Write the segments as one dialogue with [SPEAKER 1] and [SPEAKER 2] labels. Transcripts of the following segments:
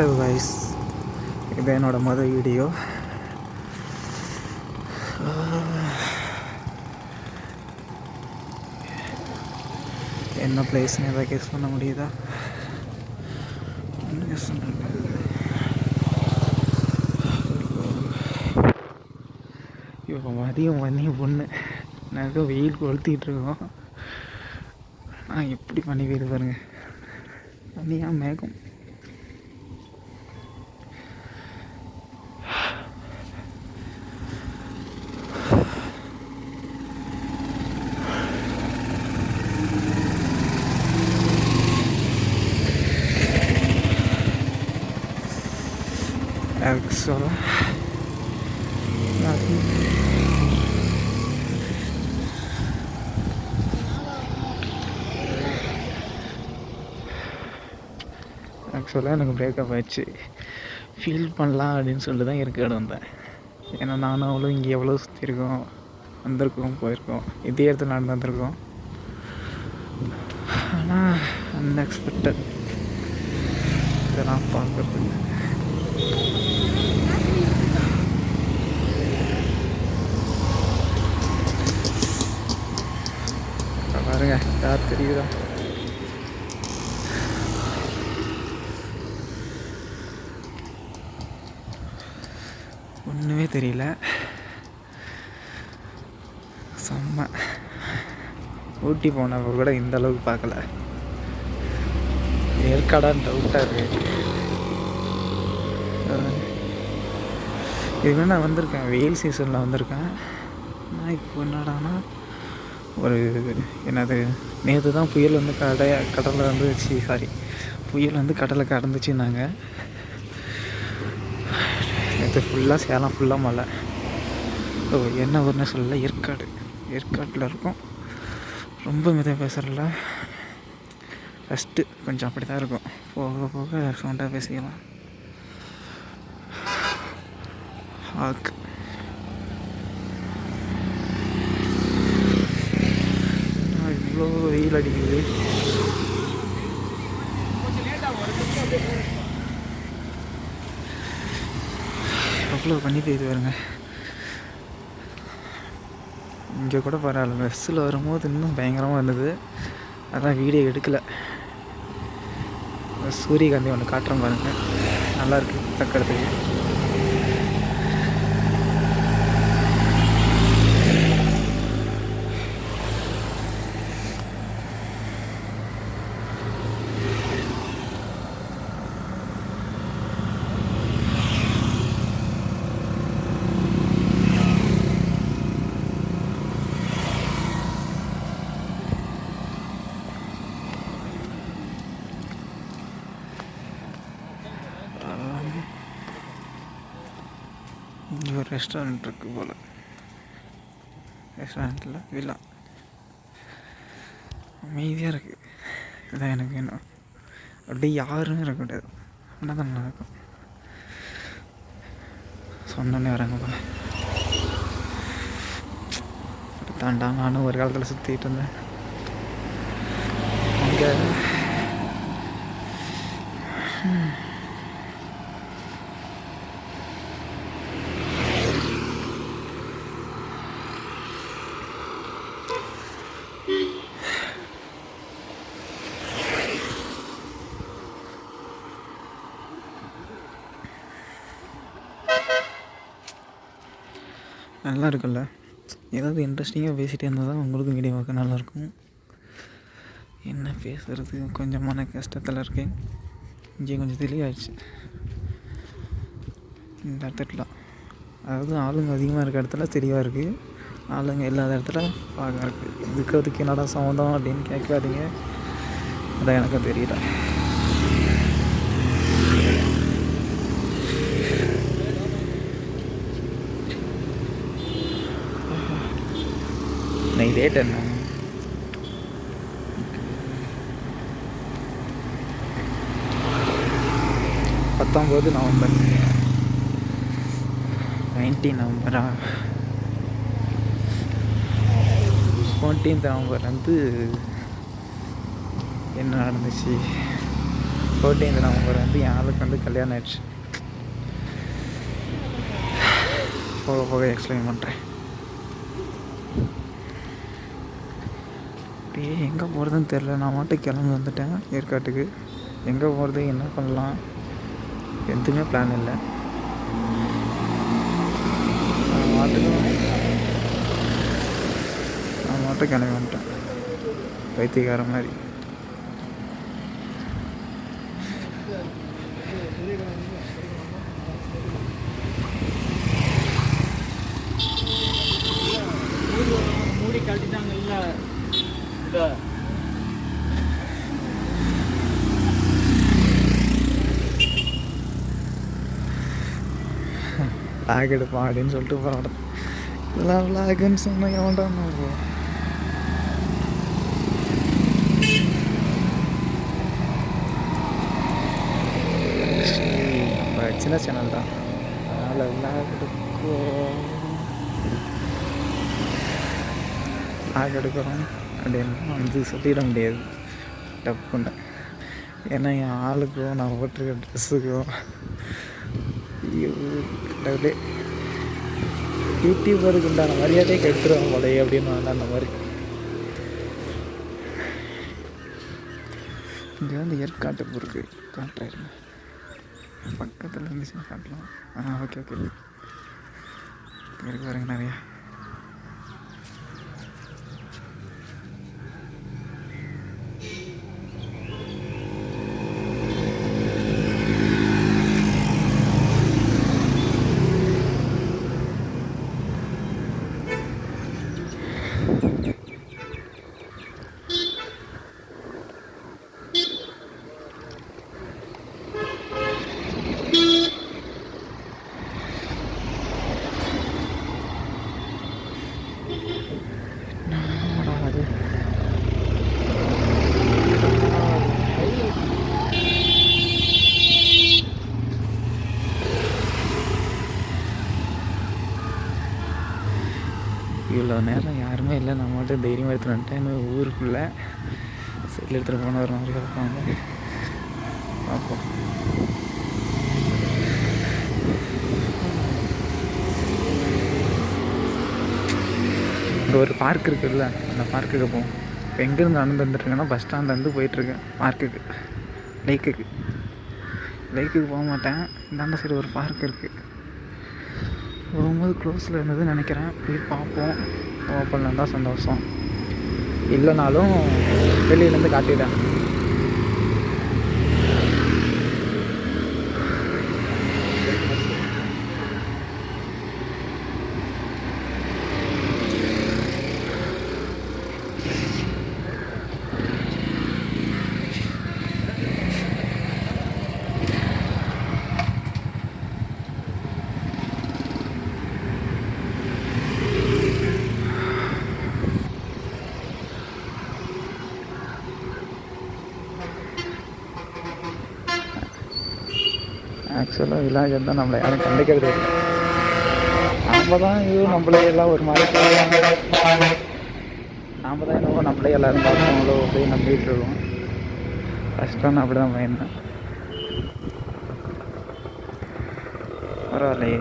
[SPEAKER 1] Hello guys, இது என்னோடய மொதல் வீடியோ. என்ன பிளேஸ்னு எதாவது கெஸ் பண்ண முடியுதா? இப்போ மதியம் ஒன்று நிறைய வெயில் கொளுத்திகிட்ருக்கோம். நான் எப்படி பண்ணி போயிட்டு பாருங்க, தனியாக மேகம். ஆக்சுவலாக எனக்கு பிரேக்கப் ஆயிடுச்சு. ஃபீல் பண்ணலாம் அப்படின்னு சொல்லிட்டு தான் ஏற்காடு வந்தேன். ஏன்னா நானும் அவ்வளோ இங்கே எவ்வளோ சுற்றிருக்கோம், வந்திருக்கோம், போயிருக்கோம், இதே இடத்துல நடந்து வந்திருக்கோம். ஆனால் அன்எக்ஸ்பெக்டட் இதெல்லாம் பார்க்குறது. பாருங்க, யார் தெரியுதா? ஒன்றுமே தெரியல. செம்ம. ஊட்டி போனப்போ கூட இந்த அளவுக்கு பார்க்கல. ஏற்காடான்னு டவுட்டாக இருக்கு. இதுவே நான் வந்திருக்கேன், வெயில் சீசனில் வந்திருக்கேன். நான் இப்போ என்னடானா ஒரு என்னது நேற்று தான் புயல் வந்து கடலில் வந்துச்சு. புயல் வந்து கடலை கடந்துச்சுன்னாங்க. நேற்று ஃபுல்லாக சேலம் ஃபுல்லாக மழை. என்ன ஒன்று சொல்லலை, ஏற்காட்டில் இருக்கும். ரொம்ப மிதம் பேசுகிறல. ஃபஸ்ட்டு கொஞ்சம் அப்படி தான் இருக்கும், போக போக சவுண்டாக பேசிக்கலாம். இவ்வளோ வெயில் அடிக்குது. அவ்வளோ பண்ணி போயிது வருங்க. இங்கே கூட பரவாயில்ல, பஸ்ஸில் வரும்போது இன்னும் பயங்கரமாக இருந்தது. அதான் வீடியோ எடுக்கலை. சூரியகாந்தி ஒன்று காட்டுறேன் பாருங்க, நல்லாயிருக்கு தக்கிறதுக்கு. இங்கே ஒரு ரெஸ்டாரண்ட் இருக்குது போல். ரெஸ்டாரண்ட்டில் வில்லா அமைதியாக இருக்குது. இதுதான் எனக்கு வேணும். அப்படியே யாரும் இருக்கக்கூடாது, அப்படின்னா தான் நல்லாயிருக்கும். சொன்னோன்னே வராங்க போல. தாண்டா நானும் ஒரு காலத்தில் சுற்றிட்டு இருந்தேன் அங்கே. நல்லா இருக்குல்ல, ஏதாவது இன்ட்ரெஸ்டிங்காக பேசிகிட்டே இருந்தால் தான் உங்களுக்கும் வீடியோ பார்க்க நல்லாயிருக்கும். என்ன பேசுகிறது, கொஞ்சமான கஷ்டத்தில் இருக்கேன். இங்கே கொஞ்சம் தெளிவாகிடுச்சு இந்த இடத்துலாம். அதாவது ஆளுங்க அதிகமாக இருக்க இடத்துல தெளிவாக இருக்குது, ஆளுங்க இல்லாத இடத்துல பார்க்க இருக்குது. இதுக்கு என்னடா சம்மந்தம் அப்படின்னு கேட்காதீங்க, அதான் எனக்கும் தெரியல. नहीं डेट है ना 19 நவம்பர் 19 நவம்பரா 14 நவம்பர் வந்து என்ன நடந்துச்சு 14th நவம்பர் வந்து என் ஆளுக்கு வந்து கல்யாணம் ஆயிடுச்சு. போக போக எக்ஸ்பிளைன் பண்ணுறேன். அப்படியே எங்கே போகிறதுன்னு தெரில. நான் மட்டும் கிளம்பி வந்துட்டேன் ஏற்காட்டுக்கு. எங்கே போகிறது, என்ன பண்ணலாம், எதுவுமே பிளான் இல்லை. நான் மட்டும் கிளம்பி வந்துட்டேன் பைத்தியக்கார மாதிரி.
[SPEAKER 2] மூடி கட்டிட்டாங்கல்ல இதை.
[SPEAKER 1] லாக் எடுப்பான் அப்படின்னு சொல்லிட்டு போகிறான். இதெல்லாம் லாகுன்னு சொன்னால் எவன்டான் போ. நம்ம சின்ன சேனல் தான், அதனால் லாக் எடுக்கிறோம் அப்படின்னு வந்து சொல்லிட முடியாது டப்புன்னு. ஏன்னா என் ஆளுக்கும் நான் போட்டிருக்க ட்ரெஸ்ஸுக்கும் கடவுளே யூடியூபருக்கு உண்டான மரியாதையை கெடுத்துருவாங்க போலையே அப்படின்னு அந்த மாதிரி. இங்கே வந்து ஏற்காட்டு பொருக்கு காட்டுறாருங்க, பக்கத்தில் இருந்துச்சுன்னா காட்டலாம். ஓகே இருக்கு பாருங்க நிறையா. இவ்வளோ நேரம் யாருமே இல்லை, நான் மட்டும் தைரியமாக எடுத்துகிட்டு வந்துட்டேன். ஊருக்குள்ளே செல் எடுத்துகிட்டு போன ஒரு மாதிரி இருப்பாங்க. பார்ப்போம். இங்கே ஒரு பார்க் இருக்குதுல்ல, அந்த பார்க்குக்கு போவோம். இப்போ எங்கேருந்து நடந்து வந்துட்டுருக்கேன்னா பஸ் ஸ்டாண்ட்லேருந்து போயிட்டுருக்கேன் பார்க்குக்கு, லைக்குக்கு போக மாட்டேன். இந்தாண்ட சைடு ஒரு பார்க் இருக்குது, போகும்போது க்ளோஸில் இருந்ததுன்னு நினைக்கிறேன். போய் பார்ப்போம். ஓப்பனில் தான் சந்தோஷம், இல்லைனாலும் வெளியிலேருந்து காட்டிட்டேன். ஆக்சுவலாக விலாக் தான் நம்மளை யாரும் கண்டுக்கிறது இல்லை. நாம் தான் இதுவும் நம்மளே எல்லாம் ஒரு மாதிரி நாம் தான் என்னவோ நம்மளே எல்லோரும் பார்ப்போங்களோ அப்படின்னு நம்பிட்டு இருக்கோம். கஷ்டம்னு அப்படி தான் பயந்தேன். பரவாயில்லையே.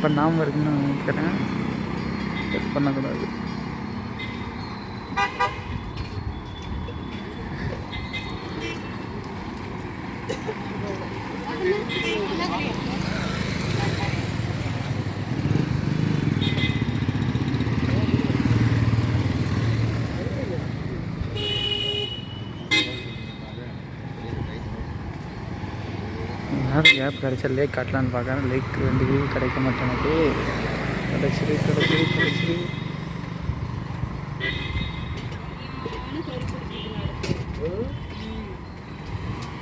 [SPEAKER 1] பண்ணாமல் இருக்குன்னு நினைக்கிறேன். கட் பண்ணக்கூடாது. கேப் கிடச்சா லேக் காட்டலான்னு பார்க்குறேன். லேக் வந்து கிடைக்க மாட்டேனுக்கு. கிடச்சிரு.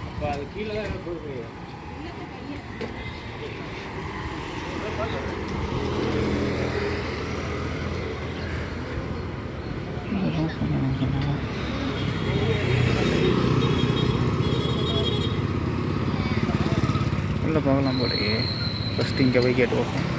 [SPEAKER 2] அப்போ அது கீழே தான் என்ன போகுது.
[SPEAKER 1] உள்ளே போகலாம் போலையே. ஃபஸ்ட்டு இங்கே போய் கேட்டு வைப்போம்.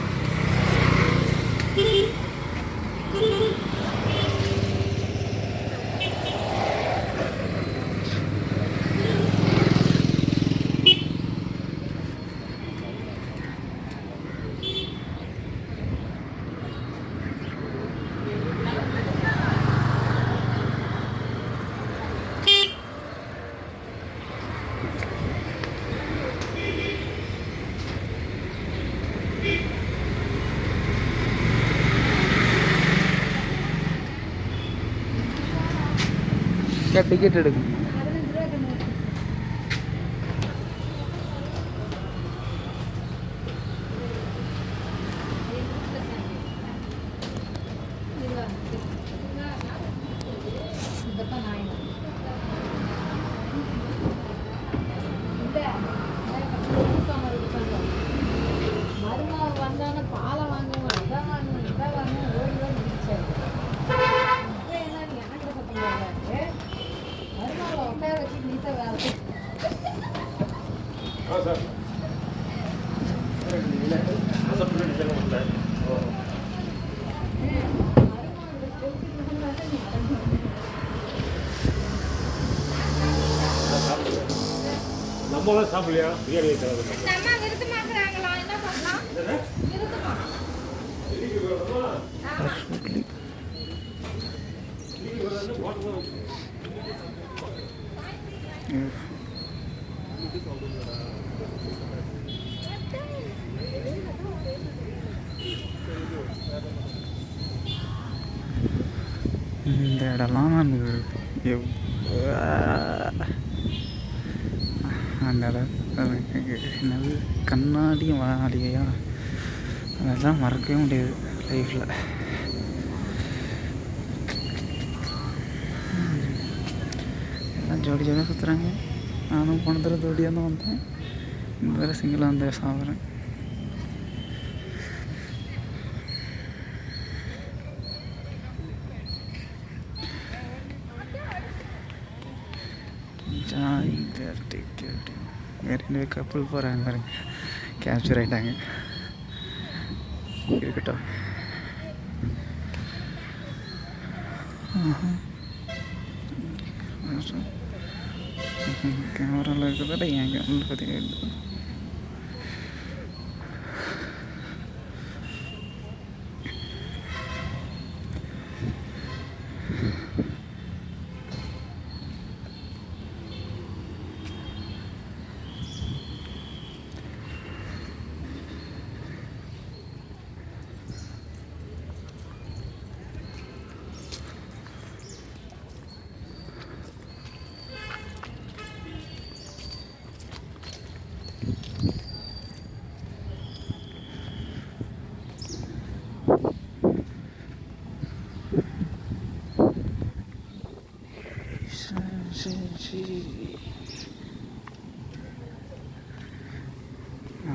[SPEAKER 1] டிக்கெட் எடுக்கணும்.
[SPEAKER 3] நம்ம சாப்பிடலையா பிரியாணி
[SPEAKER 1] இந்த இடம்லாம் நான் அந்த என்னது கண்ணாடி மாளிகையா, அதெல்லாம் மறக்கவே முடியாது லைஃப்பில். எல்லாம் ஜோடி ஜோடியாக சுற்றுறாங்க. நானும் போன தடவை ஜோடியாக தான் வந்தேன். இந்த தடவை சிங்கிளாக வந்து சாப்பிட்றேன். ரெண்டு கப்பல் போகிறாங்க பாருங்க. கேப்சர் ஆகிட்டாங்க. இருக்கட்டும். கேமராவில் இருக்கிறத என் கேமரா பார்த்தீங்கன்னா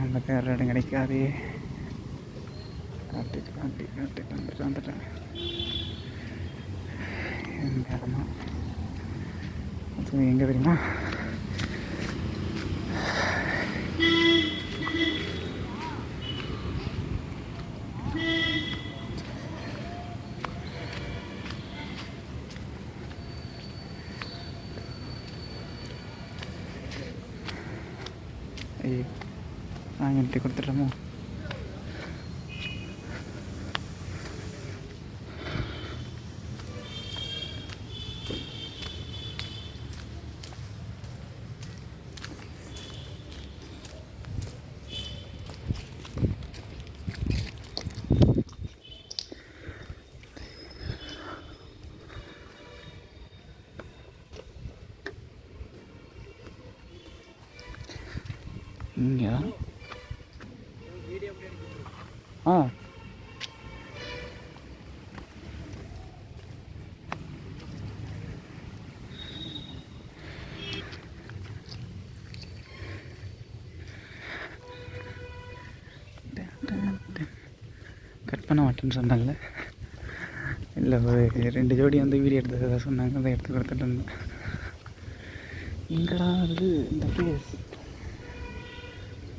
[SPEAKER 1] அந்த பேர் இடம் கிடைக்காதே. வந்துட்டேன். இந்த இடமா அது எங்கே தெரியுமா? ஐயோ, நாங்கள் இப்படி கொடுத்துட்றோமோ? இங்கே ஆ கட் பண்ண மாட்டேன்னு சொன்னாங்கல்ல, இல்லை ஒரு 2 ஜோடி வந்து வீடியோ எடுத்ததாக சொன்னாங்க, அதை எடுத்து கொடுத்துட்டு இருந்தேன். இங்கடா வந்து இந்த பிளேஸ்,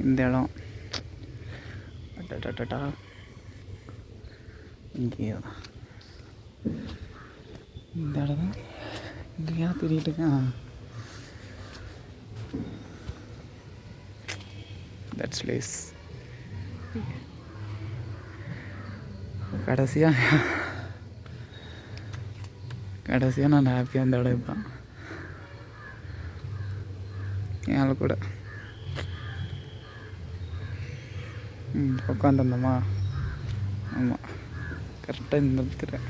[SPEAKER 1] இந்த இடம் டா இங்கே தான், இந்த இடம் தான் இங்கே ஏன் தெரியிட்டு இருக்கேன். That's place. கடைசியாக நான் ஹாப்பியாக அந்த இடம் இருப்பேன் என்னால் கூட. உட்காந்துருந்தோமா, ஆமாம் கரெக்டாக இந்த இடத்துல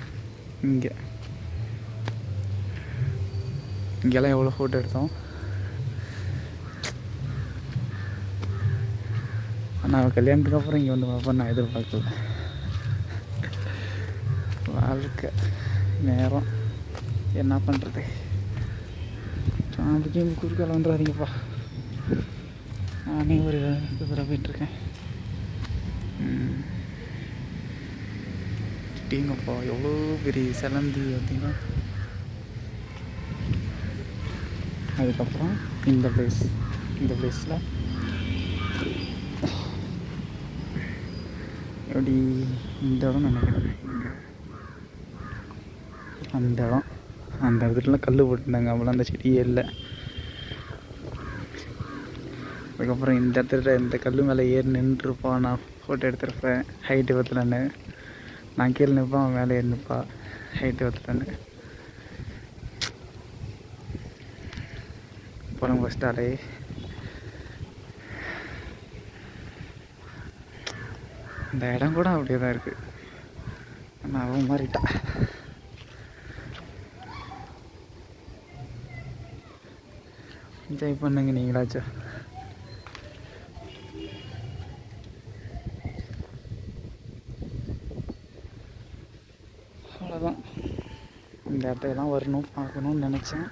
[SPEAKER 1] இங்கெல்லாம் எவ்வளோ ஃபோட்டோ எடுத்தோம். ஆனால் கல்யாணத்துக்கு அப்புறம் இங்கே வந்து பார்ப்பேன் நான் எதிர்பார்க்கல. வாழ்க்கை நேரம் என்ன பண்ணுறது. சாம்பிக்கு குறுக்கால வந்துடாதீங்கப்பா, நானே ஒரு குதிரை போயிட்டுருக்கேன். டீங்கப்பா எவ்வளோ பெரிய சிலந்தி அப்படின்னா. அதுக்கப்புறம் இந்த பிளேஸில் எப்படி இந்த இடம் நினைக்கிறேன், அந்த இடத்துல கல் போட்டிருந்தாங்க, அவ்வளோ அந்த செடியே இல்லை. அதுக்கப்புறம் இந்த இடத்துல இந்த கல் மேலே ஏறி நின்றுருப்பான், நான் ஃபோட்டோ எடுத்துருப்பேன் ஹைட்டு பத்தலன்னு. நான் கீழே நிற்பான், அவன் மேலே ஏறி நிற்பா ஹைட்டு பத்தலன்னு. அப்புறம் ஃபஸ்ட்டாலே இந்த இடம் கூட அப்படியே தான் இருக்குது. ஆனால் அவன் மாறிட்டா. என்ஜாய் பண்ணுங்க நீங்களாச்சும். அவ்வளோதான், இந்த இடத்தையெல்லாம் வரணும் பார்க்கணுன்னு நினச்சேன்,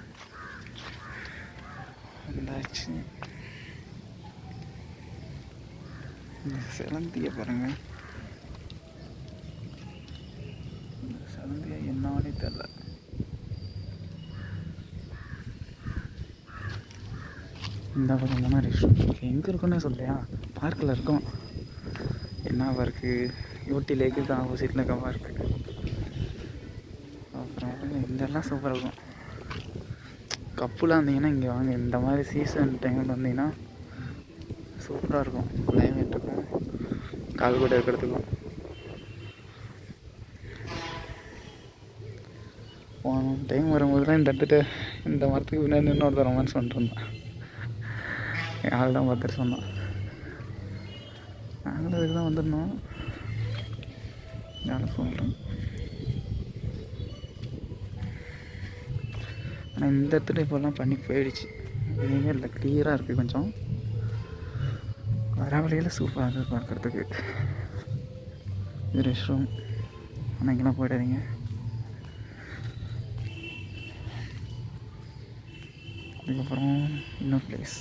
[SPEAKER 1] வந்தாச்சு. இந்த சிலந்தியை பாருங்க, இந்த சிலந்தியை என்னானே தெரில. இந்த பக்கம் மாதிரி எங்கே இருக்குன்னே சொல்லையா, பார்க்கில் இருக்கும். என்ன பார்க்கு, ஊட்டி லேக்குக்கு ஆப்போசிட்டில் இருக்க பார்க்கு. அப்புறம் இந்த எல்லாம் சூப்பராக இருக்கும். கப்புலாம் இருந்தீங்கன்னா இங்கே வாங்க, இந்த மாதிரி சீசன் டைமில் வந்தீங்கன்னா சூப்பராக இருக்கும். கிளைமேட்டுக்கும் கால் கூட இருக்கிறதுக்கும். போன டைம் வரும்போது தான் இந்த இடத்துட்டு இந்த மரத்துக்கு பின்னாடி நின்று ஒருத்தர் ரொமான்ஸ் பண்ணிட்டுருந்தான். என் ஆள் தான் பார்த்துட்டு சொன்னான். நாங்களும் அதுக்கு தான் வந்துருந்தோம். யாரும் சொல்கிறேன். ஆனால் இந்த இடத்துல இப்போல்லாம் பண்ணி போயிடுச்சு, எதுவுமே இல்லை, கிளியராக இருக்குது. கொஞ்சம் வர வழியில் சூப்பராக இருக்குது பார்க்குறதுக்கு. இது ரெஸ்ட் ரூம், ஆனால் இங்கெல்லாம் போயிடாதீங்க. அதுக்கப்புறம் இன்னொரு பிளேஸ்,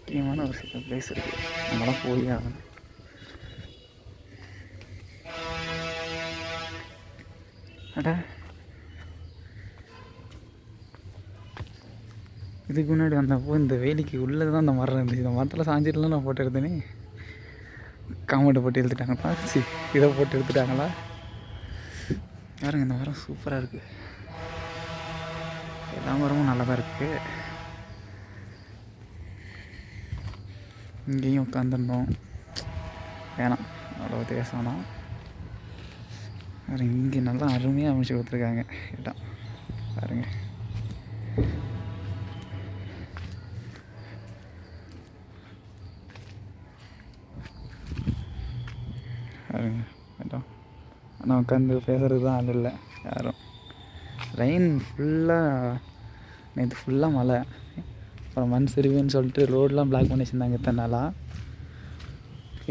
[SPEAKER 1] முக்கியமான ஒரு சில பிளேஸ் இருக்குது, நம்மளாம் போய் ஆகணும். அட இதுக்கு முன்னாடி வந்தப்போ இந்த வேலிக்கு உள்ளே தான் அந்த மரம் இருந்துச்சு. இந்த மரத்தில் சாஞ்சிட்டுலாம் நான் போட்டு எடுத்தேனே, காமெண்ட்டை போட்டு எடுத்துட்டாங்களா, இதை போட்டு எடுத்துட்டாங்களா. யாருங்க இந்த மரம் சூப்பராக இருக்குது, எல்லா மரமும் நல்லா தான் இருக்குது. இங்கேயும் உட்காந்துருந்தோம், வேணாம் அவ்வளோ தேசம்னா. வேறு இங்கே நல்லா அருமையாக அமைச்சு கொடுத்துருக்காங்க இடம் பாருங்க. பாருங்க இடம். ஆனால் உட்காந்து பேசுகிறது தான் ஆள் இல்லை யாரும். ரெயின் ஃபுல்லாக நேற்று ஃபுல்லாக மழை, அப்புறம் மண் சரிவுன்னு சொல்லிட்டு ரோடெலாம் பிளாக் பண்ணி வச்சுருந்தாங்க இத்தனை நாளாக.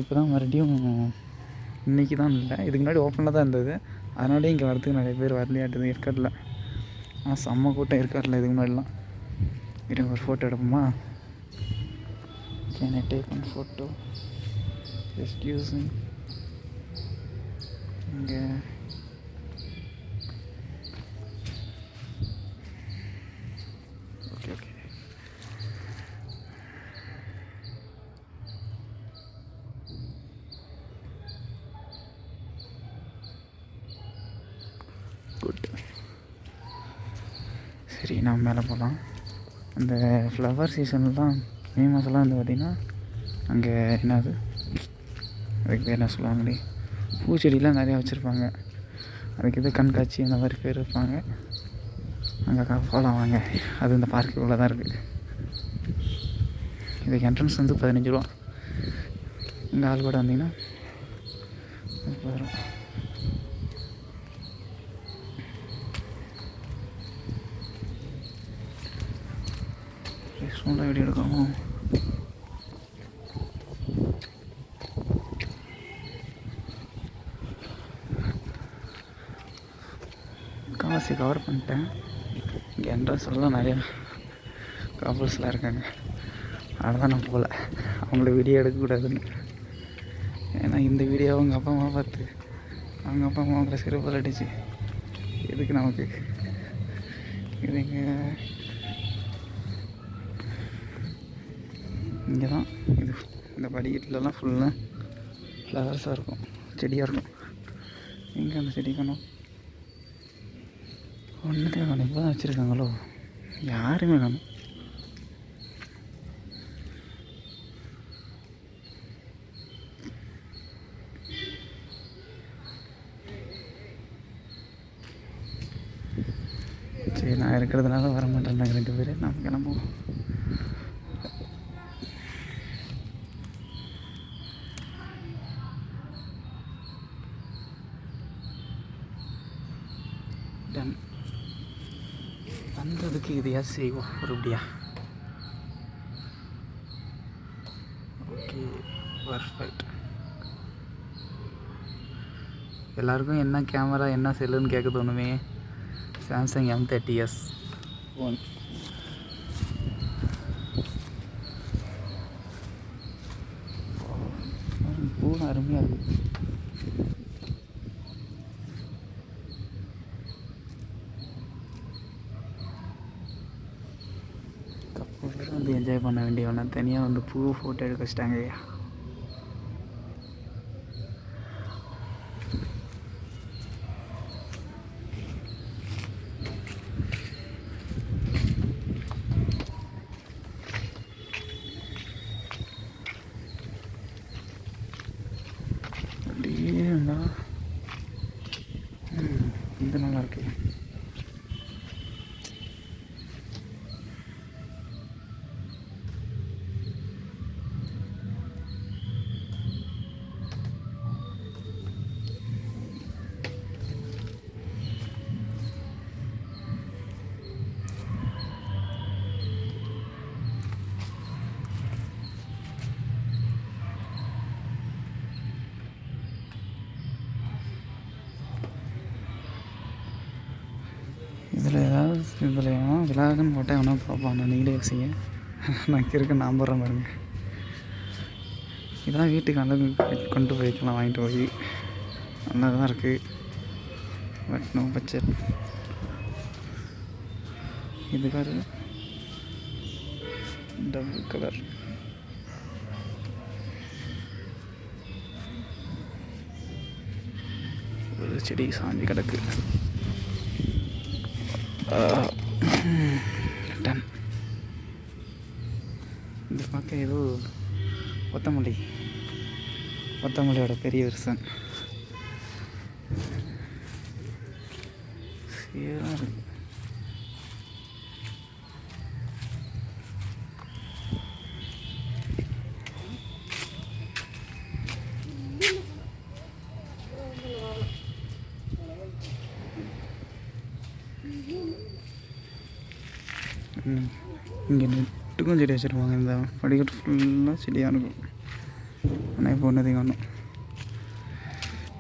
[SPEAKER 1] இப்போ தான் மறுபடியும் இன்றைக்கி தான் இல்லை, இதுக்கு முன்னாடி ஓப்பனில் தான் இருந்தது. அதனாலே இங்கே வரதுக்கு நிறைய பேர் வரலையாட்டுது ஏற்காட்டில். ஆனால் செம்ம கூட்டம் ஏற்காட்டில் இதுக்கு முன்னாடிலாம். இருங்க ஒரு ஃபோட்டோ எடுப்போமா? Can I take one photo? Excuse me. இங்கே ஓகே ஓகே. குட். சரி நம்ம மேலே போகலாம். அந்த ஃப்ளவர் சீசன்லாம் மே மாதம்லாம் வந்து பார்த்திங்கன்னா அங்கே என்னது அதுக்கு பேர் என்ன சொல்லுவாங்களே, பூச்செடிலாம் நிறையா வச்சுருப்பாங்க. அதுக்கு எது கண்காட்சி அந்த மாதிரி பேர் வைப்பாங்க. அங்கே போகலாம் வாங்க. அது இந்த பார்க்குக்குள்ளே தான் இருக்குது. இதுக்கு என்ட்ரன்ஸ் வந்து 15 ரூபா. இந்த ஆள் கூட வந்தீங்கன்னா 30 ரூபா. ரெஸ்டாரண்ட்டில் வீடியோ எடுக்கணும். காசி கவர் பண்ணிட்டேன். இங்கே என்ட்ரன்ஸ் எல்லாம் நிறையா கப்பல்ஸ்லாம் இருக்காங்க. அதனால் நான் போகல, அவங்கள வீடியோ எடுக்கக்கூடாதுன்னு. ஏன்னா இந்த வீடியோவை அவங்க அப்பா அம்மா பார்த்து அவங்க அப்பா அம்மா அவங்கள சிறப்பாக அடிச்சு எதுக்கு நமக்கு இது. இங்கே தான் இது இந்த படிக்கட்டுலலாம் ஃபுல்லாக ஃப்ளவர்ஸாக இருக்கும், செடியாக இருக்கும். எங்கே அந்த செடி காணும்? ஒன்றுத்தையும் காணும். இப்போ தான் வச்சுருக்காங்களோ, யாருமே காணும். சரி, நான் இருக்கிறதுனால வர மாட்டேன். 2 பேர் நாம் கிளம்புவோம். டன். வந்ததுக்கு இதையா செய்வோம் ஒருபடியா. Okay, perfect. எல்லாருக்கும் என்ன கேமரா என்ன செல்லுன்னு கேட்க தோணுமே. Samsung M30s phone. பூனை அருமையாக இருக்குது. கப்பலில் வந்து என்ஜாய் பண்ண வேண்டியவனா, தனியாக வந்து பூ ஃபோட்டோ எடுக்க வச்சிட்டாங்க. ஐயா அப்படியேண்டா. இது நல்லா இருக்கு. இதில் ஏன்னா விலாகன்னு போட்டால் எவனா பார்ப்பான். நான் நீங்களே யோசிங்க. நான் இருக்க நான் போடுறேன் பாருங்க. இதெல்லாம் வீட்டுக்கு அளவு கொண்டு போய்க்கலாம், வாங்கிட்டு போய். நல்லா தான் இருக்குது, பட் நோ பட்ஜெட். இது பாரு, டபுள் கலர். ஒரு செடி சாஞ்சி கிடக்கு. டன். இது பார்க்க ஏதோ கொத்தமல்லியோட பெரிய வெர்சன். சீராக இருக்கு. இங்கே படிக்கட்டுக்கும் செடி வச்சுருப்பாங்க. இந்த படிக்கட்டு ஃபுல்லாக செடியாக இருக்கும். ஆனால் இப்போ ஒன்றதையும் ஒன்றும்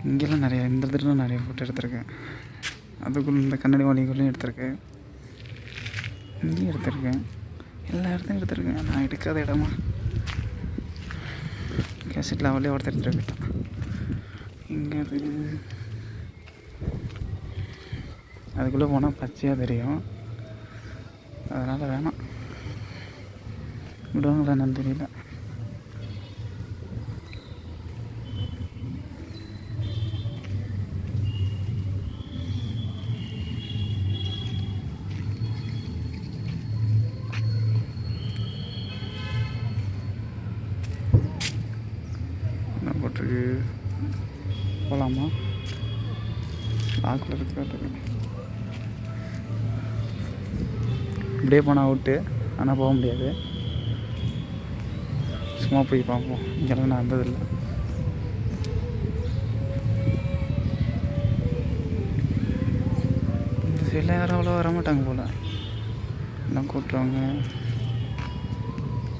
[SPEAKER 1] இங்கெல்லாம் நிறையா இந்த இடத்துல நிறைய ஃபோட்டோ எடுத்திருக்கேன். அதுக்குள்ளே இந்த கண்ணாடி வாலிக்குள்ளேயும் எடுத்திருக்கேன், இங்கேயும் எடுத்திருக்கேன், எல்லா இடத்தையும் எடுத்திருக்கேன். நான் எடுக்காத இடமா கேசட் லெவலே ஒருத்தர் எடுத்துகிட்டு போயிட்டான். இங்கே அதுக்குள்ளே போனால் பச்சையாக தெரியும், அதனால் வேணாம். விடுவாங்களா என்னன்னு தெரியல. என்ன போட்டிருக்கு, போகலாமா? லாக்கில் இருக்கு. இப்படியே போனால் அவுட்டு, ஆனால் போக முடியாது. சும்மா போய் பார்ப்போம். இங்கெல்லாம் நான் வந்ததில்லை. இந்த சைடில் யாரும் அவ்வளோ வரமாட்டாங்க போல், எல்லாம் கூட்டுறவங்க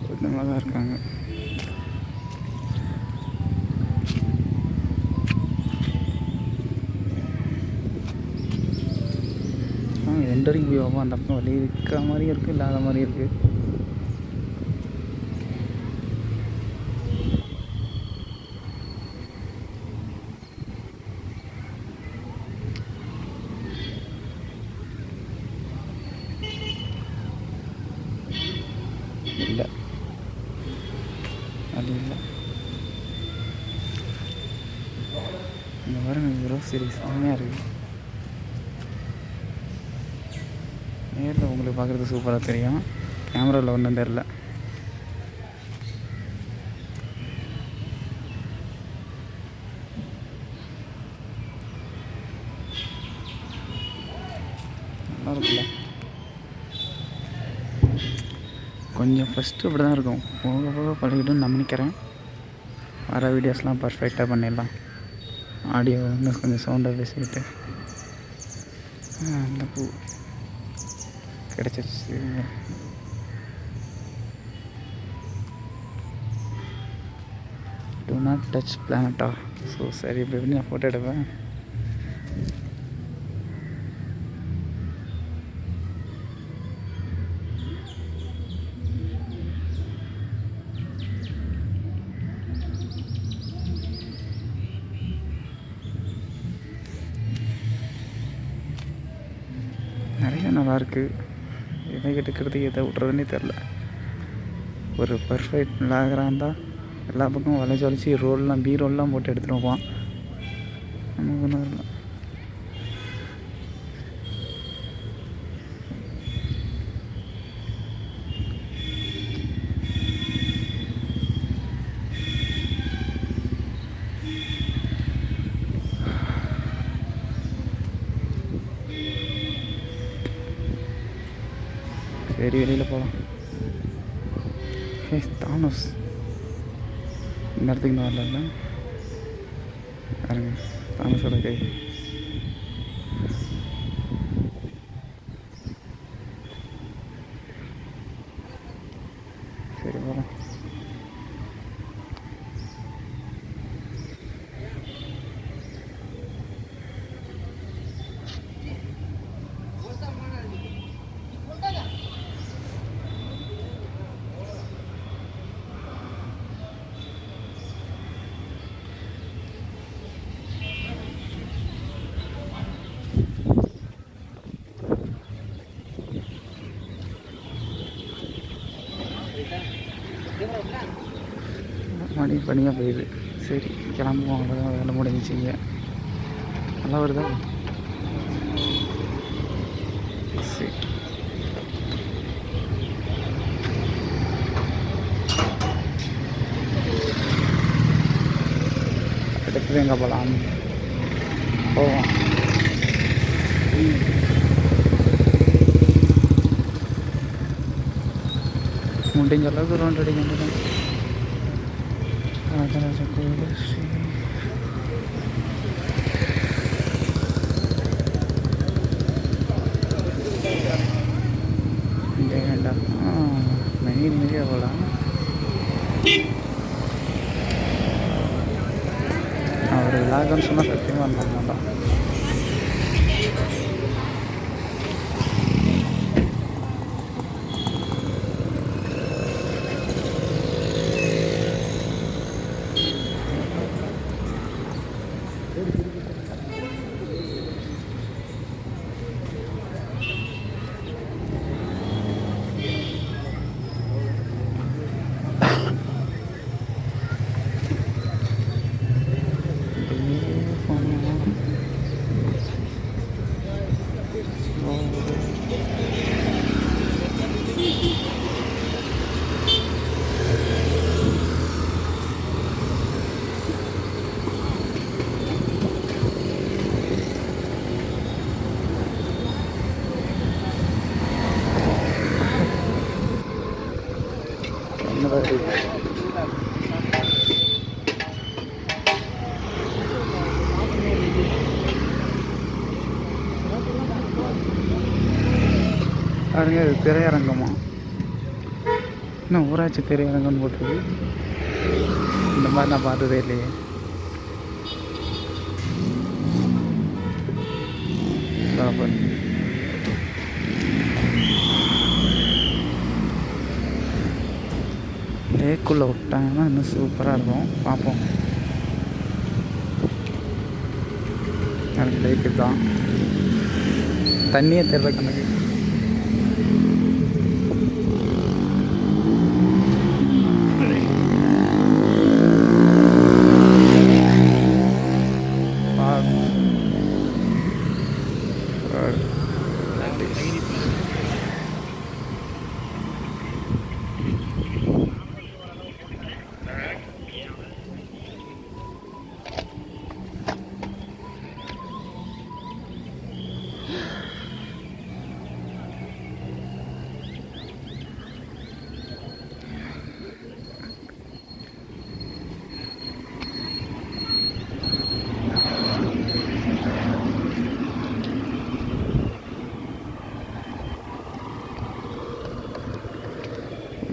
[SPEAKER 1] கொஞ்சமாக தான் இருக்காங்க. எண்டு வரைக்கும் போய் பார்ப்போம். அந்த பக்கம் வழி இருக்கிற மாதிரியும் இருக்குது, இல்லாத மாதிரியும் இருக்குது. இல்லை அது இல்லை. இந்த பாருங்க, ரோஸ் செடி செம்மையாக இருக்குது. நேரில் உங்களுக்கு பார்க்குறது சூப்பராக தெரியும், கேமராவில் ஒன்றும் தெரில. நல்லா இருக்குல்ல? கொஞ்சம் ஃபஸ்ட்டு அப்படி தான் இருக்கும், போக போக பழகிட்டுன்னு நான் நினைக்கிறேன். வர வீடியோஸ்லாம் பர்ஃபெக்டாக பண்ணிடலாம். ஆடியோ இன்னும் கொஞ்சம் சவுண்டாக பேசிக்கிட்டு. அந்த பூ கிடச்சிருச்சு. டு நாட் டச் பிளானட்டா. ஸோ சரி, இப்போ எப்படி நான் ஃபோட்டோ எடுப்பேன்? நிறைய நல்லாயிருக்கு. எதை எடுக்கிறதுக்கு எதை விட்றதுன்னே தெரில. ஒரு பர்ஃபெக்ட் லாகராக இருந்தால் எல்லா பக்கம் வளைச்சி வளைச்சி ரோல்லாம் ரோல்லாம் போட்டு எடுத்துகிட்டு போவான். நமக்கு ஒன்றும் இல்லை. சரி, வெளியில் போகலாம். தானோஸ் இந்த இடத்துக்கு நான் வரல. பாருங்க, தானோஸோட கை. சரி, போகலாம். மணி பனியாக போயிடுது. சரி, கிளம்புவோம். அவ்வளோதான், வேலை முடிஞ்சிச்சிங்க. நல்லா வருதா? சரி, அடுத்தது எங்கே போகலாம்? போவோம். முடிஞ்ச அளவுக்கு ரவுண்ட் அடிக்க ராஜராஜ கோயில் ஸ்ரீ வேண்டாம். மெயின் அவர் விளாகன்னு சொன்னால் சத்தியமாக இருந்த மாட்டான். பாருங்க, இது திரையரங்கமா? இன்னும் ஊராட்சி திரையரங்கம்னு போட்டுருக்கு. இந்த மாதிரி நான் பார்த்ததே இல்லையே. லேக்குள்ளே விட்டாங்கன்னா இன்னும் சூப்பராக இருக்கும். பார்ப்போம். எனக்கு லேக்கு தான் தண்ணியே தெரியல கணக்கு.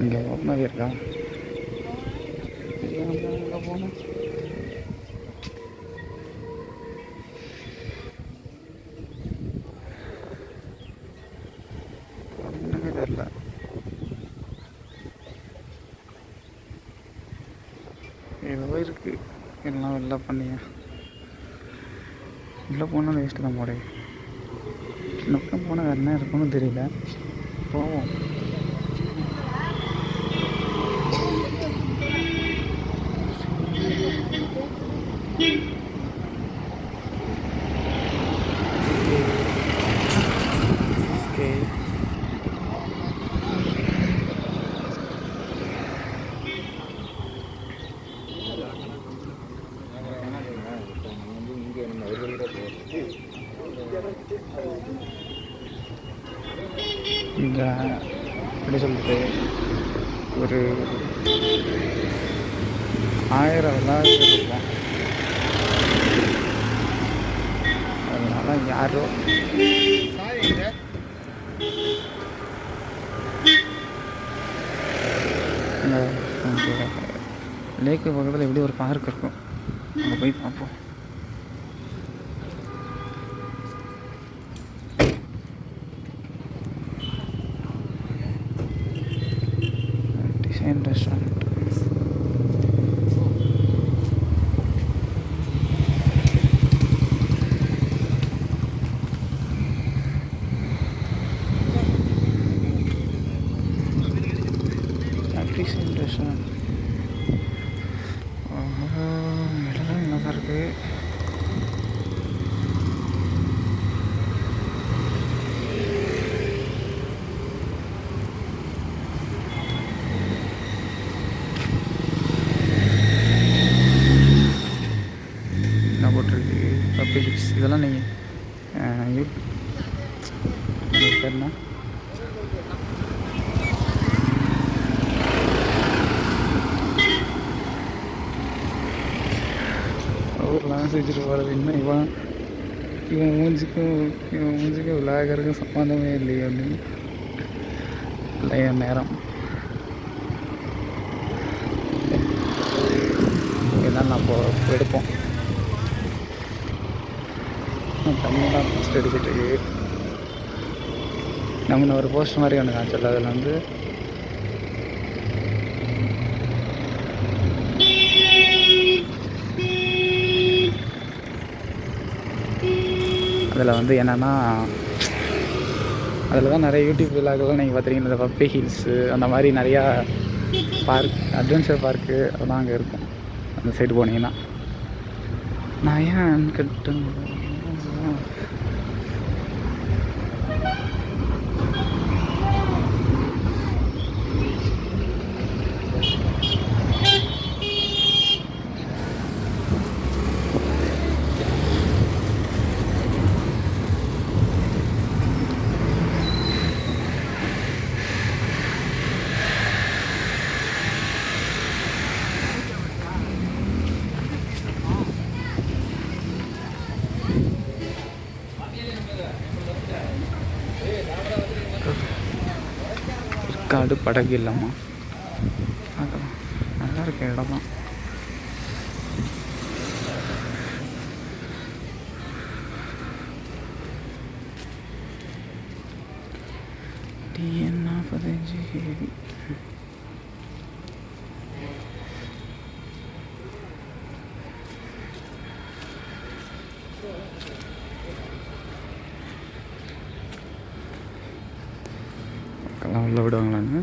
[SPEAKER 1] இங்கே மாதிரி இருக்கா? அங்கே போகணும். ஒன்றுமே தெரியல. ஏதோ இருக்குது. எல்லாம் வெளில பண்ணிங்க. உள்ளே போனால் வேஸ்ட்டு தான் போட. இன்னும் போனால் வேறு என்ன இருக்குன்னு தெரியல. போவோம். இங்கே எப்படி சொல்கிறது, ஒரு 1000 விளையாட்டு இருக்கும். அதனால யாரோ லேக்கு பக்கத்தில் எப்படி ஒரு பார்க் இருக்கும், அங்கே போய் பார்ப்போம். Design restaurant. டிசைன் ரெஸ்டாரண்ட் இடம்லாம் நல்லா தான் இருக்குது. என்ன போட்டிருக்கு? பப்ளிக்ஸ் இதெல்லாம் நீங்கள் பேர்னா ஊர்லாம் செஞ்சுட்டு போகிறது. இன்னும் இவன் மூஞ்சிக்கும் விளையாடுறதுக்கும் சம்மந்தமே இல்லையே அப்படின்னு இல்லை என் நேரம். அதனால் அப்போ எடுப்போம். தண்ணியெல்லாம் போஸ்ட் அடிச்சிட்டு இருக்கு. நம்ம ஒரு போஸ்ட் மாதிரி ஒன்று காமிச்சல, அதில் வந்து அதில் வந்து என்னென்னா, அதில் தான் நிறைய யூடியூப் விழாக்கள்லாம் நீங்கள் பார்த்துருக்கீங்க. இந்த பப்பி ஹில்ஸு அந்த மாதிரி நிறையா பார்க், அட்வென்ச்சர் பார்க்கு அதெல்லாம் அங்கே இருக்கும். அந்த சைடு போனீங்கன்னா நான் ஏன் கட்டு காடு படகு இல்லைம்மா. அதெல்லாம் நல்லா இருக்க இடம் தான். டிஎன் 45 உள்ள விடுவாங்களான்னு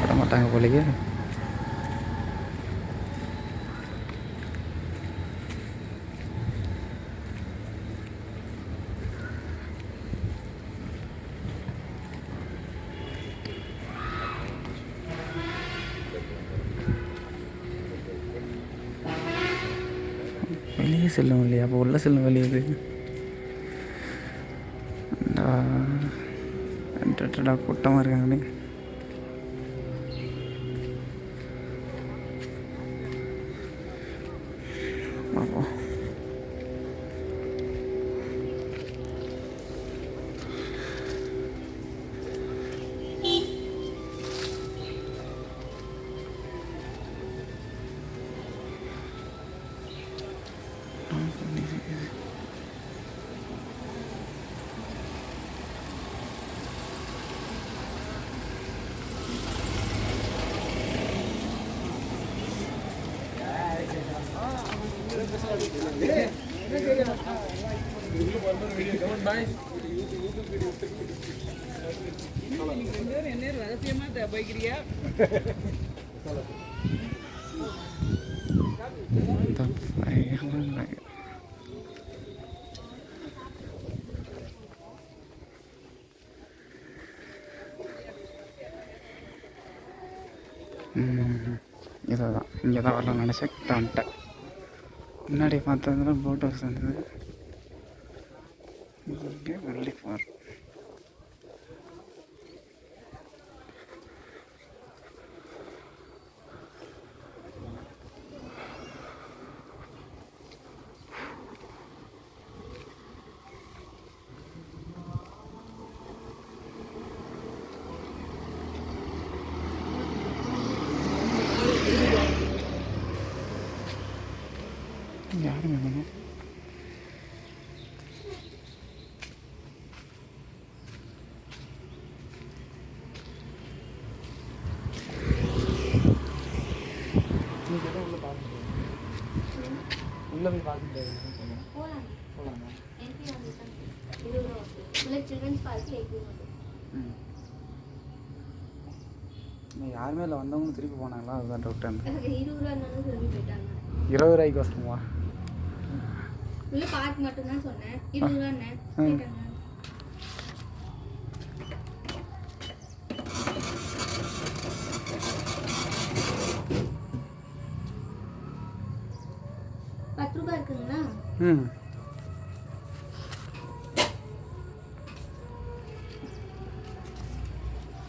[SPEAKER 1] விட மாட்டாங்க போலயே. வெளியே செல்லும் இல்லையா? அப்போ உள்ள செல்லும் வெளியே கூட்டமாக இருக்காங்களே. பார்ப்போம். இதை தான் இங்கே தான் வரலாம் நினச்சேன். வந்துட்டேன். முன்னாடி பார்த்ததுல போட் ஹவுஸ் இருந்தது. இங்கே வள்ளி ஃபார் யாருமே வேணும். உள்ள போய் பார்க்க போகலாமா? யாருமே இல்லை, வந்தவங்க திருப்பி போனாங்களா? அதுதான் டவுட். 20 ரூபாய்க்கு வசனமா?
[SPEAKER 4] உள்ள பார்க் மட்டும் தான் சொன்னேன். 20 ரூபாய்னே கேட்டாங்க. ₹10 இருக்குங்களா?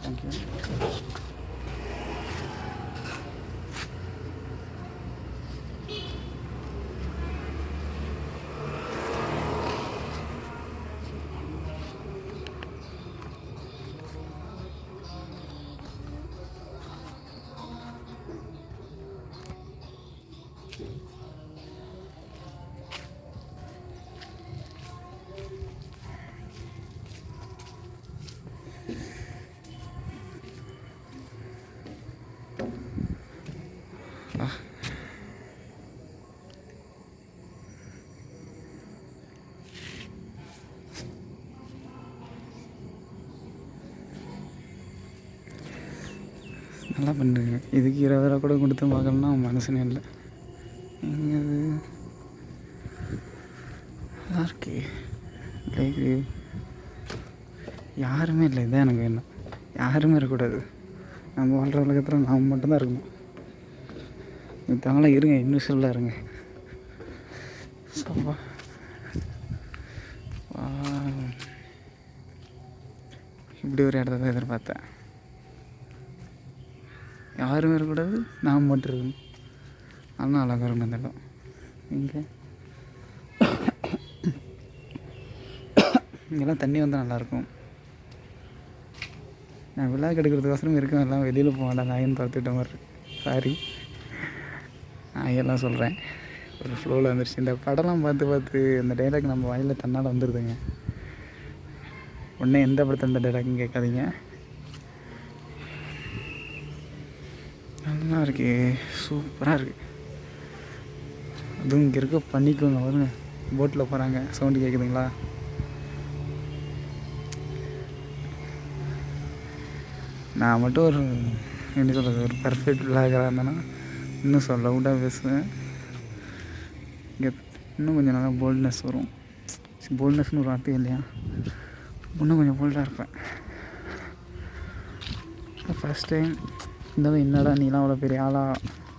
[SPEAKER 1] தேங்க்யூ. நல்லா பண்ணுறீங்க. இதுக்கு 20 ரூபா கூட கொடுத்து பார்க்கலன்னா மனசுனே இல்லை. எங்கே நல்லா இருக்கு லைக் யாருமே இல்லை. இதான் எனக்கு வேணும். யாருமே இருக்கக்கூடாது. நம்ம வாழ்கிற உலகத்தில் நாம் மட்டும்தான் இருக்கணும். மித்தவங்களாம் இருங்க, இன்வெஸ்டபிளாக இருங்க. சப்பா இப்படி ஒரு இடத்த தான் எதிர்பார்த்தேன். யாருமே இருக்கக்கூடாது, நாம் மட்டும் இருக்கணும். அதெல்லாம் அழகாக இருக்கணும் அந்த இடம். இங்கே இங்கெல்லாம் தண்ணி வந்தால் நல்லாயிருக்கும். நான் விழா கெடுக்கிறதுக்கோசரம் இருக்கேன். எல்லாம் வெளியில் போக வேண்டாம், நாயின்னு பார்த்துக்கிட்ட மாதிரி இருக்கு. சாரி, நாயெல்லாம் சொல்கிறேன். ஒரு ஃப்ளோவில் வந்துருச்சு. இந்த படம்லாம் பார்த்து அந்த டைலாக் நம்ம வாயில் தன்னால் வந்துடுதுங்க. உடனே எந்த படத்தை இந்த டைலாக்னு கேட்காதீங்க. நல்லா இருக்கு, சூப்பராக இருக்குது. அதுவும் இங்கே இருக்க பண்ணிக்கோங்க. வருங்க, போட்டில் போகிறாங்க, சவுண்டு கேட்குதுங்களா? நான் மட்டும் ஒரு என்ன சொல்கிறது, ஒரு பர்ஃபெக்ட் விளாகராக இருந்தேன்னா இன்னும் லவுடாக பேசுவேன். இங்கே இன்னும் கொஞ்சம் நல்லா போல்ட்னஸ் வரும். போல்ட்னஸ்னு ஒரு வார்த்தை இல்லையா? இன்னும் கொஞ்சம் போல்டாக இருப்பேன். ஃபஸ்ட் டைம் இந்த என்னடா நீலாம் அவ்வளோ பெரிய ஆளா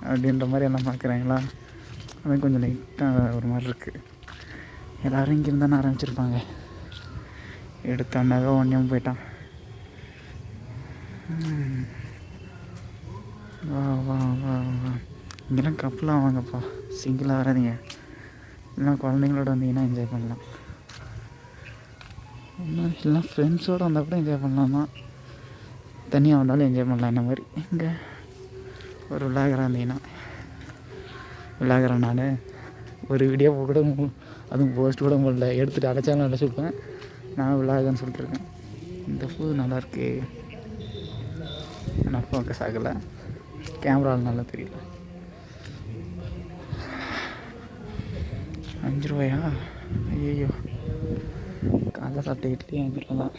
[SPEAKER 1] அப்படின்ற மாதிரி எல்லாம் பார்க்குறாங்களா? அது கொஞ்சம் லைட்டாக ஒரு மாதிரி இருக்குது. எல்லோரும் இங்கே இருந்தானே ஆரம்பிச்சிருப்பாங்க. எடுத்தாண்டாக ஒன்றையும் போயிட்டான். வா வா வா வா இங்கெல்லாம் கப்பலாக வாங்கப்பா, சிங்கிளாக வராதிங்க. இல்லைனா குழந்தைங்களோட வந்தீங்கன்னா என்ஜாய் பண்ணலாம். இல்லைனா ஃப்ரெண்ட்ஸோடு வந்தால் கூட என்ஜாய் பண்ணலாம் தான். தனியாக வந்தாலும் என்ஜாய் பண்ணலாம். இந்த மாதிரி இங்கே ஒரு விளாகராக இருந்தீங்கன்னா, விளாகரேன் நான் ஒரு வீடியோ கூட அதுவும் போஸ்ட் கூட முடியல, எடுத்துகிட்டு அடைச்சாலும் அடைச்சிருப்பேன். நான் விளாகன்னு சொல்லிட்டுருக்கேன். இந்த பூ நல்லாயிருக்கு. நான் ஃபோக்கஸ் ஆகலை, கேமராவில் நல்லா தெரியல. 5 ரூபாயா? ஐயோ, காலைல சாப்பிட்ட இட்லி 5 ரூபா தான்.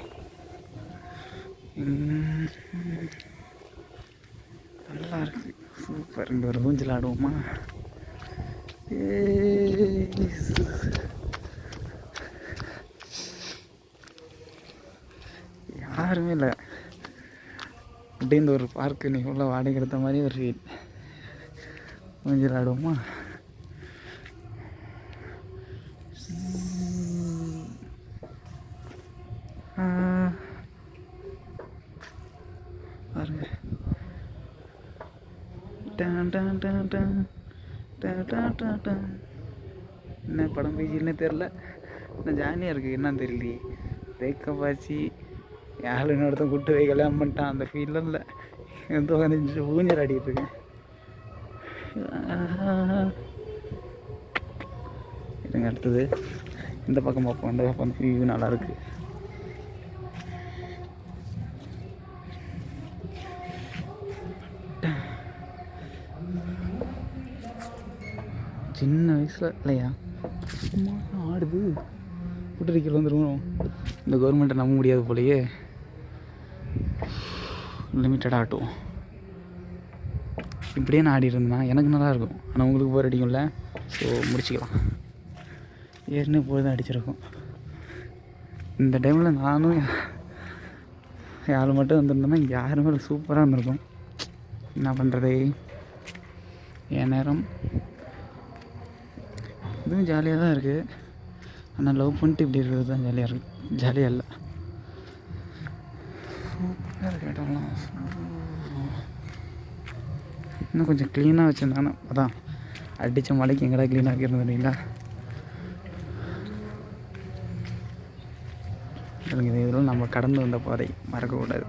[SPEAKER 1] நல்லா இருக்குது, சூப்பர். இங்கே ஒரு ஊஞ்சல் ஆடுவோமா? யாருமே இல்லை. அப்படியே இந்த ஒரு பார்க்கு நீ உள்ள வாடகை எடுத்த மாதிரி ஒரு ஃபீல். ஊஞ்சல் ஆடுவோமா? பாருங்க, என்ன படம் பேசின்னு தெரில. இன்னும் ஜாலியாக இருக்குது. என்னன்னு தெரியலையே. பிரேக்கப் ஆச்சு, யாரும் இன்னொருத்தன் கூட்டு போய் கல்யாணம் பண்ணிட்டான். அந்த ஃபீல்லாம் இல்லை. எந்த உட்காந்து ஊஞ்சல் ஆடிட்டு இருக்கேன். இதுங்க அடுத்தது இந்த பக்கம் பார்ப்போம். இந்த பக்கம் வியூ நல்லாயிருக்கு. சின்ன வயசில் இல்லையா சும்மா ஆடுது. கூட்டடிக்கல வந்துருவோம். இந்த கவர்மெண்ட்டை நம்ப முடியாது போலையே. லிமிட்டடாக ஆட்டுவோம். இப்படியே நான் ஆடி இருந்தேன்னா எனக்கு நல்லாயிருக்கும். ஆனால் உங்களுக்கு போர் அடிக்கும்ல. ஸோ முடிச்சிக்கலாம். ஏற்கனவே போய் அடிச்சிருக்கோம். இந்த டைமில் நானும் யாரும் மட்டும் வந்திருந்தோன்னா இங்கே யாருமே சூப்பராக இருந்திருக்கும். என்ன பண்ணுறது, என் நேரம் இதுவும் ஜாலியாக தான் இருக்குது. ஆனால் லவ் பண்ணிட்டு இப்படி இருக்கிறது தான் ஜாலியாக இருக்குது. ஜாலியாக இல்லை, சூப்பராக இருக்க இடம்லாம். இன்னும் கொஞ்சம் க்ளீனாக வச்சுருந்தாங்கன்னா அதான் அடித்த மழைக்கு எங்கடா க்ளீனாக இருக்கிறது இல்லைங்களா? இதெல்லாம் நம்ம கடந்து வந்த பாதை மறக்கக்கூடாது.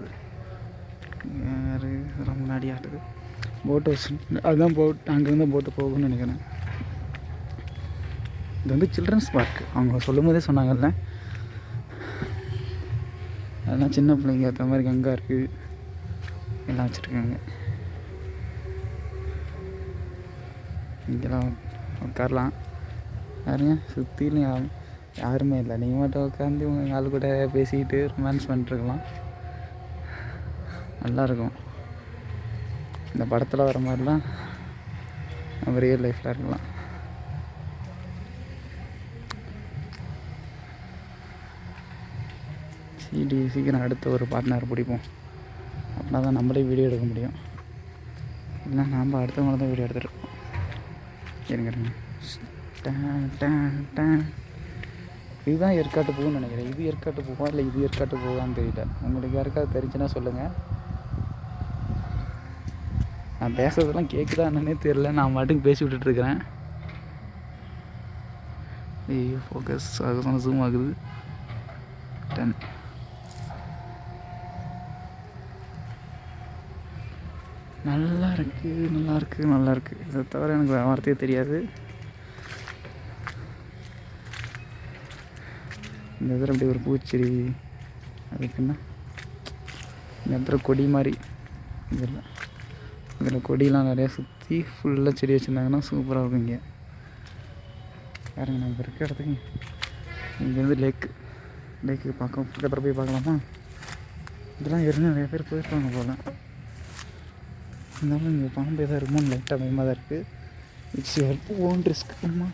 [SPEAKER 1] யார் ரொம்ப முன்னாடி ஆட்டுது போட் ஹவுஸ். அதுதான் போட், அங்கேருந்து போட்டு போகும்னு நினைக்கிறேன். இது வந்து சில்ட்ரன்ஸ் பார்க். அவங்க சொல்லும் போதே சொன்னாங்கல்ல, அதெல்லாம் சின்ன பிள்ளைங்க ஏற்ற மாதிரி கங்கா இருக்குது, எல்லாம் வச்சுருக்காங்க. இங்கெல்லாம் உட்காரலாம். யாருங்க சுற்றிலும் யாருமே இல்லை. நீங்கள் மட்டும் உட்காந்து உங்கள் ஆள் கூட பேசிக்கிட்டு ரொமான்ஸ் பண்ணிட்டுருக்கலாம். நல்லாயிருக்கும். இந்த படத்தில் வர மாதிரிலாம் நம்ம ரியல் லைஃப்பில் இருக்கலாம். சீக்கிரம் அடுத்த ஒரு பார்ட்னர் பிடிப்போம். அப்படின்னா தான் நம்மளே வீடியோ எடுக்க முடியும். இல்லை நாம் அடுத்தவங்கள தான் வீடியோ எடுத்துகிட்ருக்கோம். இருங்க இதுதான் ஏற்காட்டு பூன்னு நினைக்கிறேன். இது ஏற்காட்டு பூவா இல்லை இது ஏற்காட்டு பூவான்னு தெரியல. உங்களுக்கு யாருக்காவது தெரிஞ்சுன்னா சொல்லுங்கள். நான் பேசுறதெல்லாம் கேட்குதா என்னன்னே தெரில. நான் மாட்டுக்கு பேசி விட்டுட்டுருக்கிறேன். ஐயோ ஃபோக்கஸ் ஆகுது, ஜூம் ஆகுது. 10 நல்லா இருக்குது. இதை தவிர எனக்கு வேறு வார்த்தையே தெரியாது. இந்த இதில் அப்படி ஒரு பூச்செடி, அதுக்குன்னா இந்த இடத்துல கொடி மாதிரி இதில் கொடியெலாம் நிறையா சுற்றி ஃபுல்லாக செடி வச்சுருந்தாங்கன்னா சூப்பராக இருக்கும். இங்கே பாருங்க, நம்ம இருக்க இடத்துக்கு இங்கேருந்து லேக்கு பக்கத்தில் போய் பார்க்கலாமா? இதெல்லாம் ஏற்கனவே நிறைய பேர் போயிருப்பாங்க போல். இருந்தாலும் இங்கே பாம்பு எதாவது இருக்குமோன்னு லைட்டாக பயமாக தான் இருக்குது. It's your own risk. அம்மா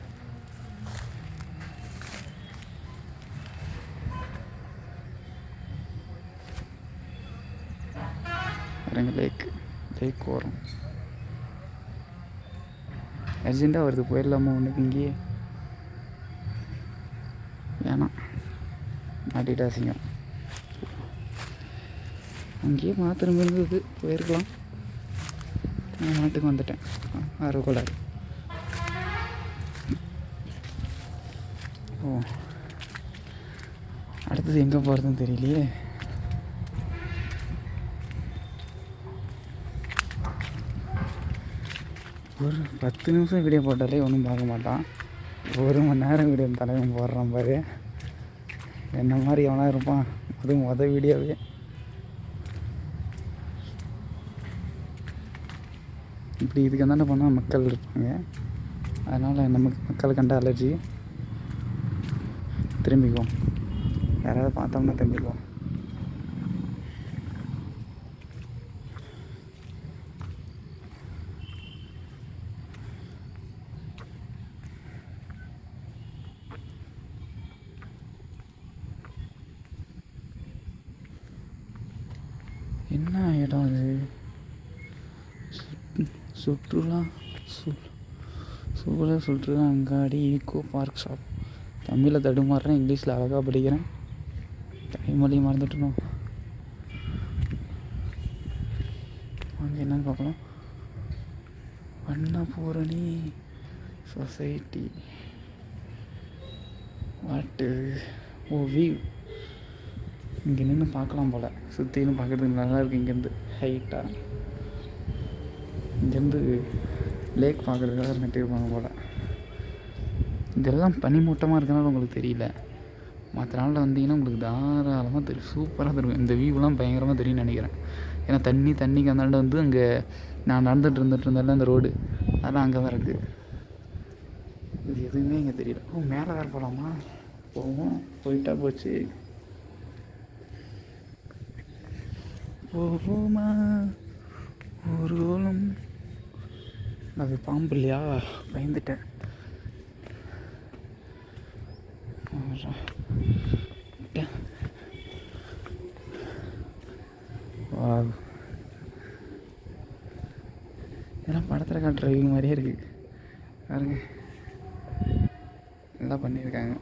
[SPEAKER 1] பாருங்க, லேக் வரும். அர்ஜென்ட்டாக வருது, போயிடலாமா ஒன்றுக்கு இங்கேயே? வேணாம், மாட்டிட்டா அசிங்கம். அங்கேயே மாத்திரம் இருந்தது, போயிருக்கலாம். நான் நாட்டுக்கு வந்துட்டேன். ஆர்வக்கோளாறு. ஓ, அடுத்தது எங்கே போகிறதுன்னு தெரியலையே. ஒரு 10 நிமிஷம் வீடியோ போட்டாலே ஒன்றும் பார்க்க மாட்டான். 1 மணி நேரம் வீடியோ தலைவன் போடுறான் பாரு. என்ன மாதிரி எவனா இருப்பான்? அது வீடியோவே. இப்படி இதுக்கு என்னென்ன பண்ணால் மக்கள் இருப்பாங்க. அதனால் நமக்கு மக்கள் கண்ட அலர்ஜி. திரும்பிக்குவோம். யாராவது பார்த்தோம்னா திரும்பிக்குவோம். என்ன இடம் அது? சுற்றுலா அங்காடி, ஈகோ பார்க் ஷாப். தமிழில் தடுமாறுறேன், இங்கிலீஷில் அழகாக படிக்கிறேன். தாய்மொழி மறந்துட்டணும். அங்கே என்னன்னு பார்க்கலாம். வண்ணபூரணி சொசைட்டி. வாட்டு வியூ. இங்கே நின்று பார்க்கலாம் போல். சுற்றின்னு பார்க்குறதுக்கு நல்லா இருக்குது. இங்கேருந்து ஹைட்டாக இங்கேருந்து லேக் பார்க்குறதுக்காக நட்டிருப்பாங்க போல். இதெல்லாம் பனிமூட்டமாக இருக்கனால உங்களுக்கு தெரியல. மற்ற நாளில் வந்தீங்கன்னா உங்களுக்கு தாராளமாக தெரியும், சூப்பராக தெரியும். இந்த வியூலாம் பயங்கரமாக தெரியும்னு நினைக்கிறேன். ஏன்னா தண்ணிக்கு அந்தாண்ட வந்து அங்கே நான் நடந்துட்டு இருந்தால அந்த ரோடு அதெல்லாம் அங்கே தான் இருக்குது. இது எதுவுமே இங்கே தெரியல. மேலே வேறு போகலாமா? போயிட்டா போச்சு. போகுமா ஒரு கோலம். அது பாம்பு இல்லையா, பயந்துட்டேன். இதெல்லாம் படத்தில் காட்டுற வியூ மாதிரியே இருக்குது பாருங்க. நல்லா பண்ணியிருக்காங்க.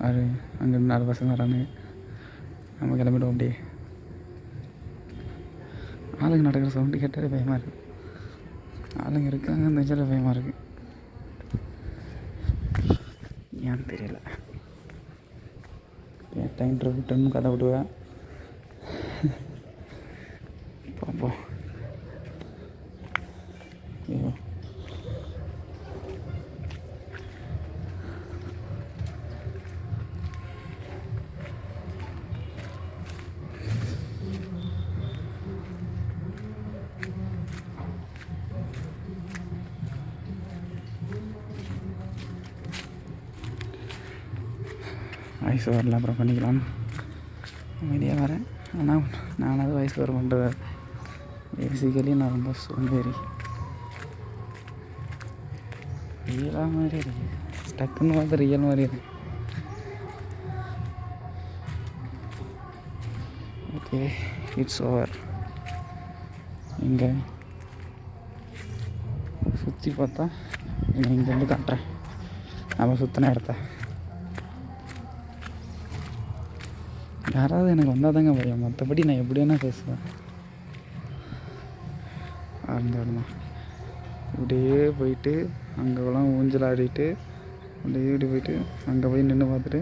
[SPEAKER 1] அது அங்கே 4 பசங்க வரானுங்க. நம்ம கிளம்பிடுவோம். அப்படியே ஆளுங்க நடக்கிற சவுண்டு கேட்டாலே பயமாக இருக்குது. ஆளுங்க இருக்காங்க, அந்த இடத்துல பயமாக இருக்குது. ஏன்னு தெரியல. டைம் ட்ரிபிட்னு கதை விடுவேன். பார்ப்போம். ஐயோ, வாய்ஸ் ஓவரில் அப்புறம் பண்ணிக்கலாம் அமைதியாக வரேன். ஆனால் நானாவது வாய்ஸ் ஓவர் பண்ணுறது பேசிக்கலி நான் ரொம்ப சோம்பேறி. ரியலாக மாதிரி இருக்கு, டக்குன்னு பார்த்து ரியல் மாதிரி இருக்கு. Okay, it's over. இங்கே சுற்றி பார்த்தா இங்கேருந்து காட்டுறேன் நம்ம சுற்றின இடத்த. யாராவது எனக்கு வந்தால் தாங்க பயம், மற்றபடி நான் எப்படி வேணால் பேசுவேன். அந்த இடம் தான். இப்படியே போயிட்டு அங்கெல்லாம் ஊஞ்சல் ஆடிட்டு அப்படியே இப்படி போயிட்டு அங்கே போய் நின்று பார்த்துட்டு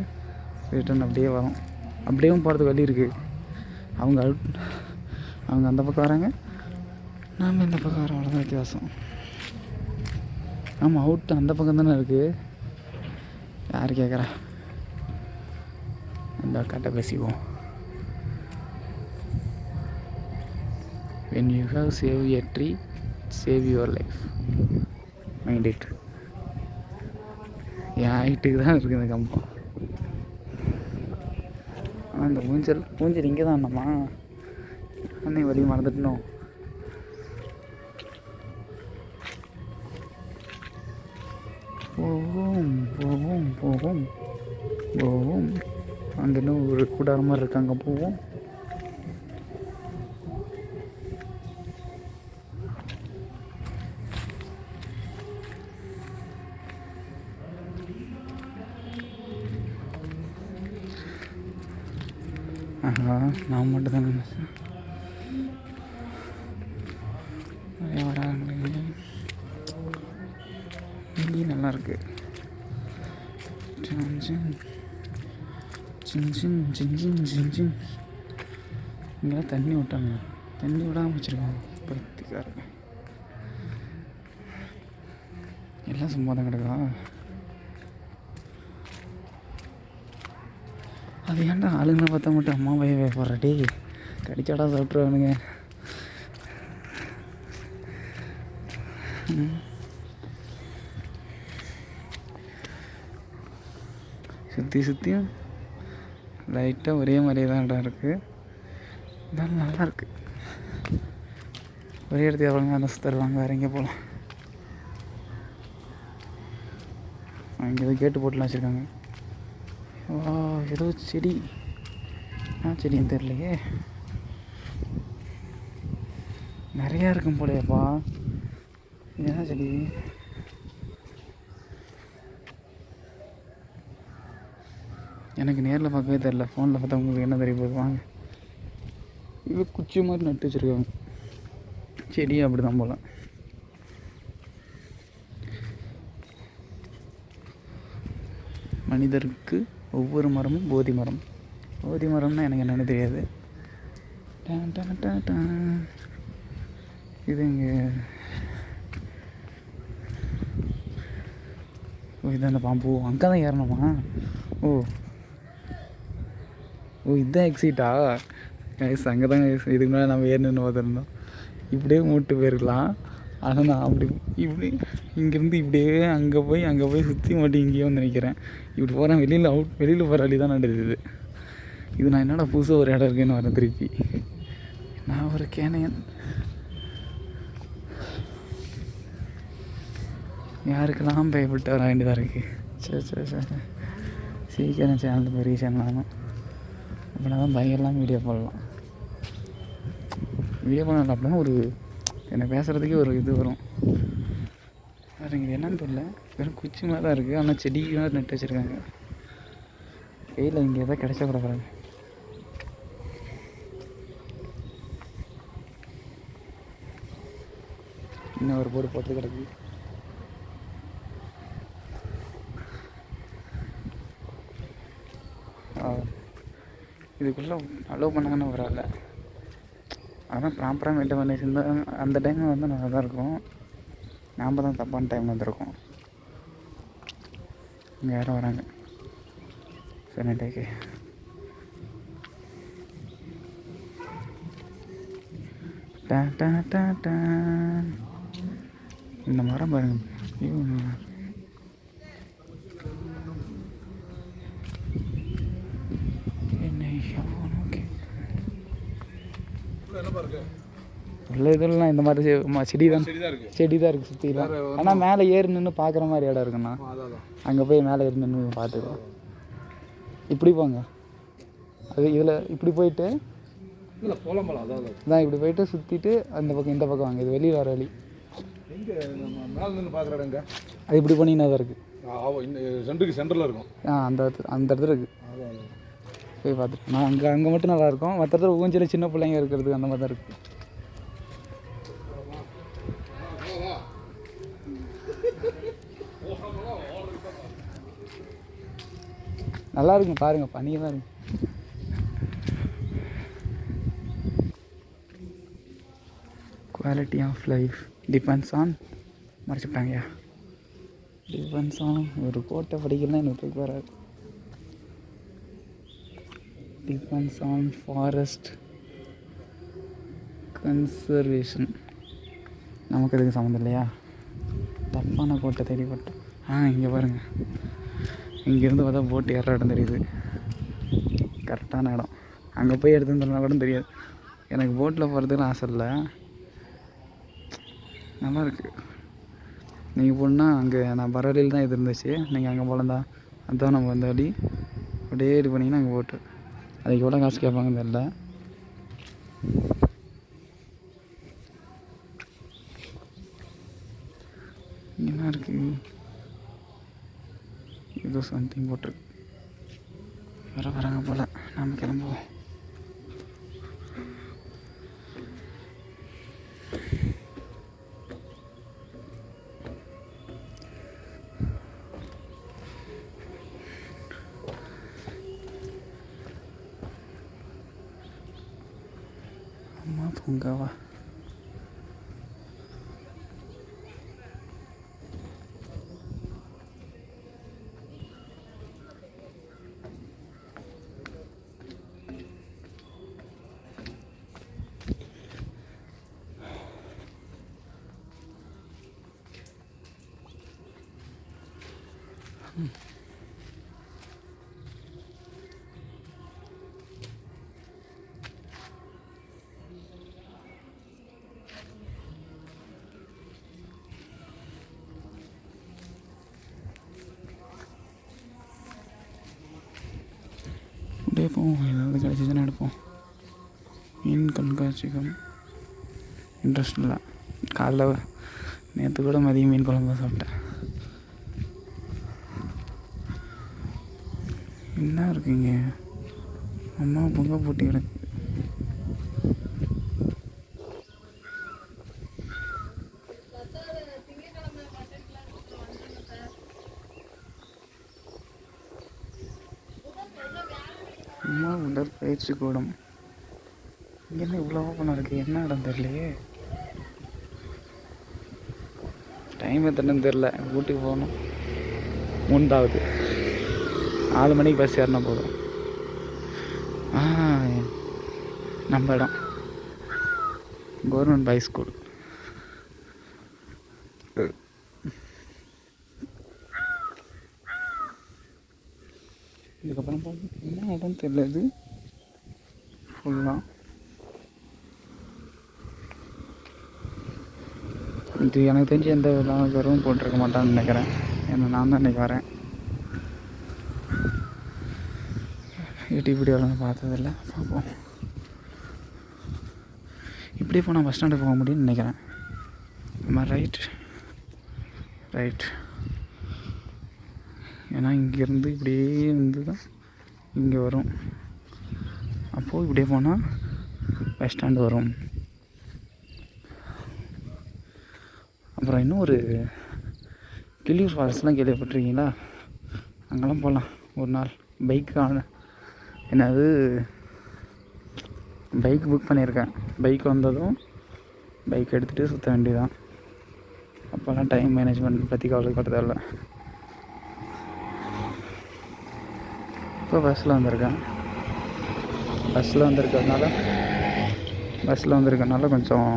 [SPEAKER 1] ரிட்டன் அப்படியே வரோம். அப்படியேவும் போகிறதுக்கு வழி இருக்குது. அவங்க அந்த பக்கம் வராங்க, நாம் இந்த பக்கம் வரோம், அவ்வளோதான் வித்தியாசம். ஆமாம், அவுட்டு அந்த பக்கம் தானே இருக்குது. யார் கேட்குறா? அந்த அக்காட்ட பேசிக்குவோம். when you have saved a tree, save your life, mind it. என் ஹைட்டுக்கு தான் இருக்குது இந்த கம்பம். ஆனால் இந்த ஊஞ்சல் இங்கே தான் என்னம்மா அன்னை வழி மறந்துட்டணும். போவோம் போவோம் போவோம் போவோம். அங்கே இன்னும் ஒரு கூடார மாதிரி இருக்காங்க, போவோம். ஆஹா, நான் மட்டும் தான் நினச்சேன். நிறைய வராங்களே, இங்கே நல்லாயிருக்கு. இங்கெல்லாம் தண்ணி விட்டாங்க, தண்ணி விடாமல் வச்சுருக்காங்க. பருத்திக்காரங்க எல்லாம் சும்மா தான் கிடக்கா. அது ஏன்டா ஆளுங்களை பார்த்தா மட்டும் அம்மா பையன் போடுறாட்டி கடிச்சாடா சாப்பிட்ருவானுங்க. சுற்றியும் லைட்டாக ஒரே மாதிரியே தான் இடம் இருக்குது. இருந்தாலும் நல்லாயிருக்கு. ஒரே இடத்துக்கு எவ்வளோங்க அந்த தருவாங்க, வேறு எங்கே போகலாம். இங்கே ஏதோ கேட்டு போட்டுலாம் வச்சுருக்காங்க. ஏதோ செடி, செடின்னு தெரியலையே, நிறையா இருக்கும் போலையப்பா. என்ன செடி? எனக்கு நேரில் பார்க்கவே தெரில, ஃபோனில் பார்த்தா உங்களுக்கு என்ன தெரிய போகுது. வாங்க, இது குச்சி மாதிரி நட்டு வச்சுருக்காங்க. செடி அப்படி தான் போல. மனிதருக்கு ஒவ்வொரு மரமும் போதி மரம். போதி மரம்னா எனக்கு என்னென்னு தெரியாது. இது இங்கே இதுதான் அந்த பாம்பு. அங்கே தான் ஏறணுமா? ஓ இதுதான் எக்ஸிட்டா? அங்கே தான் இதுக்கு மேலே நம்ம ஏறணுன்னு பார்த்துருந்தோம். இப்படியே மூட்டு போயிருக்கலாம். ஆனால் நான் அப்படி இப்படி இங்கேருந்து இப்படியே அங்கே போய் சுற்றி மாட்டி இங்கேயே வந்து நிற்கிறேன். இப்படி போகிறேன், வெளியில் போகிற வழி தான் நடக்குது. இது நான் என்னடா புதுசாக ஒரு இடம் இருக்குன்னு வரேன் திருப்பி. நான் ஒரு கேனையன். யாருக்கெல்லாம் பயப்பட்டு வர வேண்டியதாக இருக்குது. சரி சீக்கிரம் சேனல் பெரிய சேனல் ஆகணும். அப்படின்னா தான் பயங்கரலாம் வீடியோ போடலாம். வீடியோ போடலாம் அப்படின்னா ஒரு என்னை பேசுகிறதுக்கே ஒரு இது வரும். வேறு இங்கே என்னன்னு தெரியல, வெறும் குச்சி மாதிரி தான் இருக்குது. ஆனால் செடி மாதிரி நட்டு வச்சுருக்காங்க. கையில் இங்கே எதாவது கிடைச்சா கூட பாருங்க. இன்னும் ஒரு போர்டு போட்டு கிடக்கு. இதுக்குள்ளே அலோவ் பண்ணாங்கன்னு வரல. ஆனால் ப்ராப்பராக மெயின்டைன் பண்ணி இருந்தால் அந்த டைமில் வந்து நல்லா தான் இருக்கும். நாம் தான் தப்பான டைம் வந்துருக்கோம். இங்கே யாரும் வராங்க. சரி டேக்கு இந்த மரம் பாருங்க. உள்ள இதெல்லாம் இந்த மாதிரி செடி தான் இருக்குது சுற்றிலாம். ஆனால் மேலே ஏறி நின்று பார்க்குற மாதிரி இடம் இருக்குண்ணா. அங்கே போய் மேலே ஏறி நின்று பார்த்துக்கலாம். இப்படி போங்க, அது இதில் இப்படி போயிட்டு தான் இப்படி போயிட்டு சுற்றிட்டு அந்த பக்கம் இந்த பக்கம் வாங்க. இது வெளியில் வர வழி.
[SPEAKER 3] மேலே நின்று பார்க்குற இடங்க
[SPEAKER 1] அது இப்படி பண்ணிங்கன்னா தான் இருக்குது.
[SPEAKER 3] சென்டரில் இருக்கும்.
[SPEAKER 1] அந்த இடத்துல இருக்குது. போய் பார்த்துட்டு நான் அங்கே மட்டும் நல்லாயிருக்கும். மற்ற இடத்துல ஊஞ்சல் சின்ன பிள்ளைங்க இருக்கிறது அந்த மாதிரி தான் இருக்குது. நல்லா இருக்குங்க, பாருங்கள், பனியாக தான் இருக்கும். Quality of life depends on மறைச்சிட்டாங்கயா. டிபெண்ட்ஸ் ஆன் ஒரு கோட்டை படிக்கலாம் எனக்கு தூக்கி வராது. Depends on forest conservation. நமக்கு இதுக்கு சம்மந்தம் இல்லையா? தப்பான கோட்டை தேடிப்பட்டோம். இங்கே பாருங்கள், இங்கேருந்து பார்த்தா போட்டு ஏற இடம் தெரியுது. கரெக்டான இடம். அங்கே போய் எடுத்துருந்தா கூட தெரியாது. எனக்கு போட்டில் போகிறதுக்குலாம் ஆசை இல்லை. நல்லாயிருக்கு. நீங்கள் போனால் அங்கே நான் பரவலியில் தான் இது இருந்துச்சு. நீங்கள் அங்கே போலந்தா அதுதான் நம்ம வந்த வழி. அப்படியே இது பண்ணிங்கன்னா அங்கே போட்டு அதுக்கு எவ்வளோ காசு கேட்பாங்கன்னு தெரியல. என்ன இருக்குது? ஏதோ சம்திங் போட்டிருக்கு. வராங்க போல். நாம் கிளம்புவோம். அம்மா தூங்கவா? அப்படியே போவோம். ஏதாவது கிடச்சிதுன்னா எடுப்போம். மீன் கண்காட்சிகம் இன்ட்ரெஸ்ட் இல்லை. காலைல நேற்று கூட மதியம் மீன் குழம்பு சாப்பிட்டேன். என்ன இருக்குங்க? அம்மா பொங்க போட்டி கிடக்கு. அம்மா உடற்பயிற்சி கூடம். இங்கே என்ன இவ்வளோ ஓப்பனாக இருக்குது? என்ன இடம் தெரியலையே. டைம் எத்தனைன்னு தெரில. ஊட்டிக்கு போகணும். 3வது 4 மணிக்கு பஸ் ஏறினா போதும். நம்ம இடம் கவர்மெண்ட் பாய்ஸ் ஸ்கூல். இதுக்கப்புறம் பார்த்து என்ன இடம் தெரியல. இது ஃபுல்லாக இது எனக்கு தெரிஞ்சு எந்த விழாவும் போட்டிருக்க மாட்டான்னு நினைக்கிறேன். ஏன்னா நான் தான் இன்றைக்கி வரேன். யூடியூப் வீடியோவில் பார்த்ததில்ல. பார்ப்போம். இப்படியே போனால் பஸ் ஸ்டாண்டு போக முடியும்னு நினைக்கிறேன். நம்ம ரைட். ஏன்னா இங்கேருந்து இப்படியே வந்து தான் இங்கே வரும். அப்போது இப்படியே போனால் பஸ் ஸ்டாண்டு வரும். அப்புறம் இன்னும் ஒரு கிளியூர் ஃபால்ஸ்லாம் கேள்விப்பட்டிருக்கீங்களா? அங்கெல்லாம் போகலாம் ஒரு நாள். என்னது பைக் புக் பண்ணியிருக்கேன். பைக் வந்ததும் பைக் எடுத்துகிட்டு சுற்ற வேண்டியதான். அப்போல்லாம் டைம் மேனேஜ்மெண்ட் பற்றி கவலைப்பட தேவையில்ல. இப்போ பஸ்ஸில் வந்திருக்கறனால கொஞ்சம்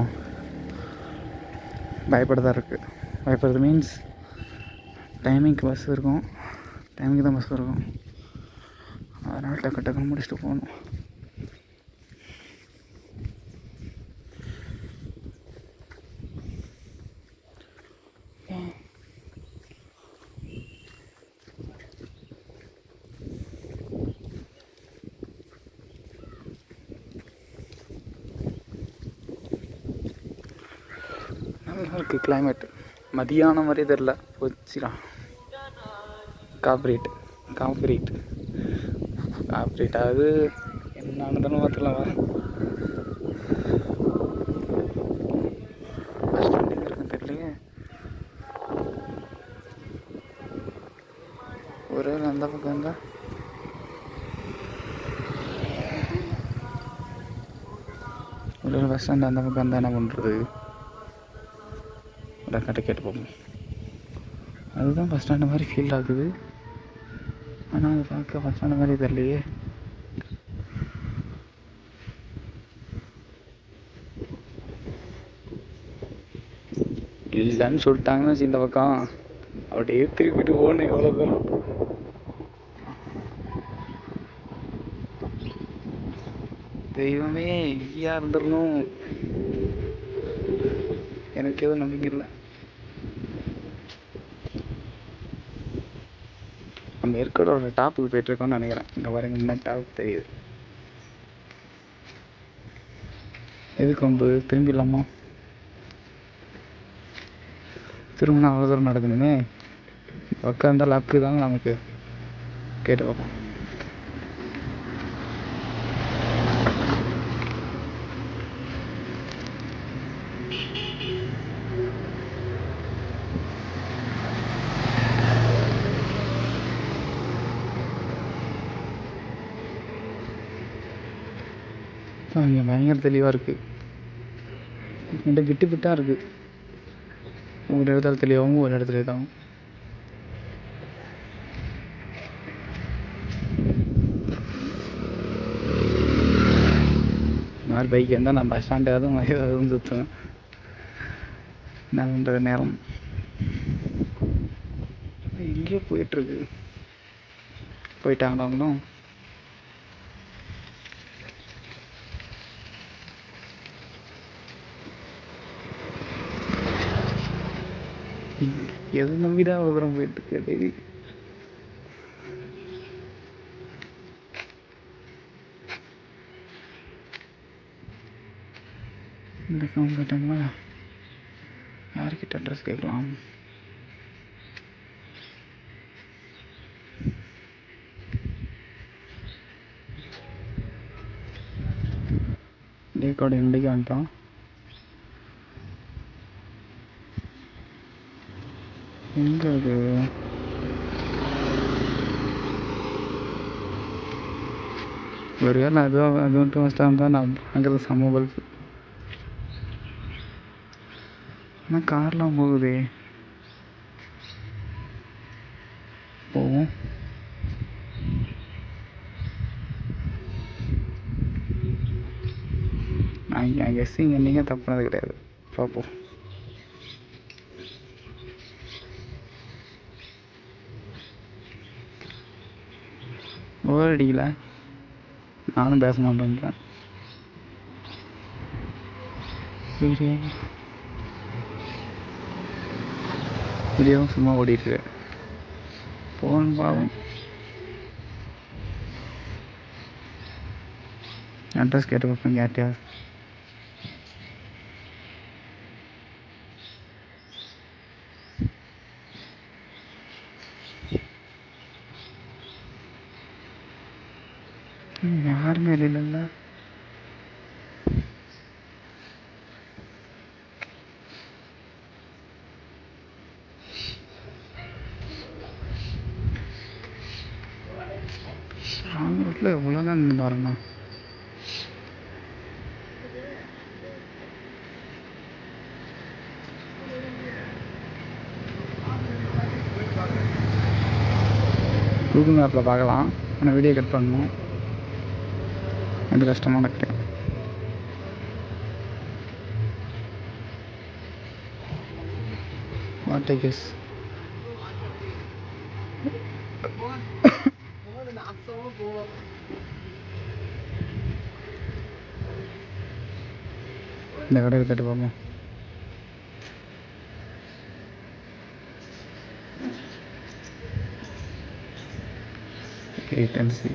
[SPEAKER 1] பயப்படதான் இருக்குது. பயப்படுறது மீன்ஸ் டைமிங்க்கு பஸ் இருக்கும். டைமுக்கு தான் பஸ் இருக்கும். அதனால் டக்குன்னு முடிச்சுட்டு போகணும். இருக்குது கிளைமேட். மதியானம் மாதிரி தெரில போச்சுடா. காப்ரேட் அது என்னன்னு தானே பார்த்துக்கலாம். வர பஸ் ஸ்டாண்ட் எங்கே இருக்குன்னு தெரியலையே. ஒரே அந்த பக்கம் இருந்தால் ஒரு பஸ் ஸ்டாண்ட் அந்த பக்கம் இருந்தால் என்ன பண்ணுறது? கட்ட கேட்டு போகும். அதுதான் பஸ் ஸ்டாண்டு மாதிரி ஃபீல் ஆகுது. ஆனால் அது பார்க்க பஸ் ஸ்டாண்டு மாதிரி தெரியலையே. இல்லைன்னு சொல்லிட்டாங்கன்னா இந்த பக்கம் அப்படியே திருப்பிட்டு போகணும். எவ்வளோ தூரம் தெய்வமே எங்கேயா இருந்துடணும். எனக்கு எதுவும் நம்பிக்கை இல்லை. நம்ம ஏற்காடோட டாப்புக்கு போயிட்டுருக்கோன்னு நினைக்கிறேன். இங்கே பாருங்க, இன்னும் டாப் தெரியுது. எதுக்கு வந்து திரும்பிடலாமா? திரும்பினா அவ்வளோ தூரம் நடக்கணுமே. உட்காந்தா லக்கு தாங்க நமக்கு. கேட்டு பார்ப்போம். இங்கே பயங்கர தெளிவாக இருக்குது. என்கிட்ட விட்டு விட்டாக இருக்குது. ஒரு இடத்துல தெளிவாகவும் ஒரு இடத்துல இதாகும். இந்த மாதிரி பைக் இருந்தால் நான் பஸ் ஸ்டாண்டாவது ஏதாவது சுற்றுவேன். நான் பண்ணுற நேரம் எங்கேயோ போயிட்டுருக்கு. போயிட்டாங்களாங்களும். எதை நம்பிதான் அவ்வளோ தூரம் போயிட்டுருக்கு டெய்லி. இந்த ஃபோன் கேட்டாங்களா? யார்கிட்ட அட்ரஸ் கேட்கலாம்? டேக்கோட இன்றைக்கு வந்துட்டோம். எங்கே அது? ஒரு வேளை அது மட்டும் ஃபஸ்ட்டாக இருந்தால் நான் அங்கே செம்ம பல்ப். ஆனால் கார்லாம் போகுதே. போவோம். நான் கெஸ்ஸிங் நீங்கள் தப்புனது கிடையாது. பார்ப்போம். ஓவர் அடிக்கல. நானும் பேச மாட்டேன்றேன். வீடியோவும் சும்மா ஓடிட்டு போன் பாவம். அட்ரஸ் கேட்டு பார்ப்பேன் யார்ட்டையா. யாருமே இல்லைல்ல. ராங் ரோட்டில் எவ்வளோதான் நின்று வரணும். கூகுள் மேப்பில் பார்க்கலாம். ஆனால் வீடியோ கட் பண்ணணும். அது கஷ்டமான கிடையாது. What I guess. இந்த கடையில் கேட்டு பார்ப்போம். Wait and see.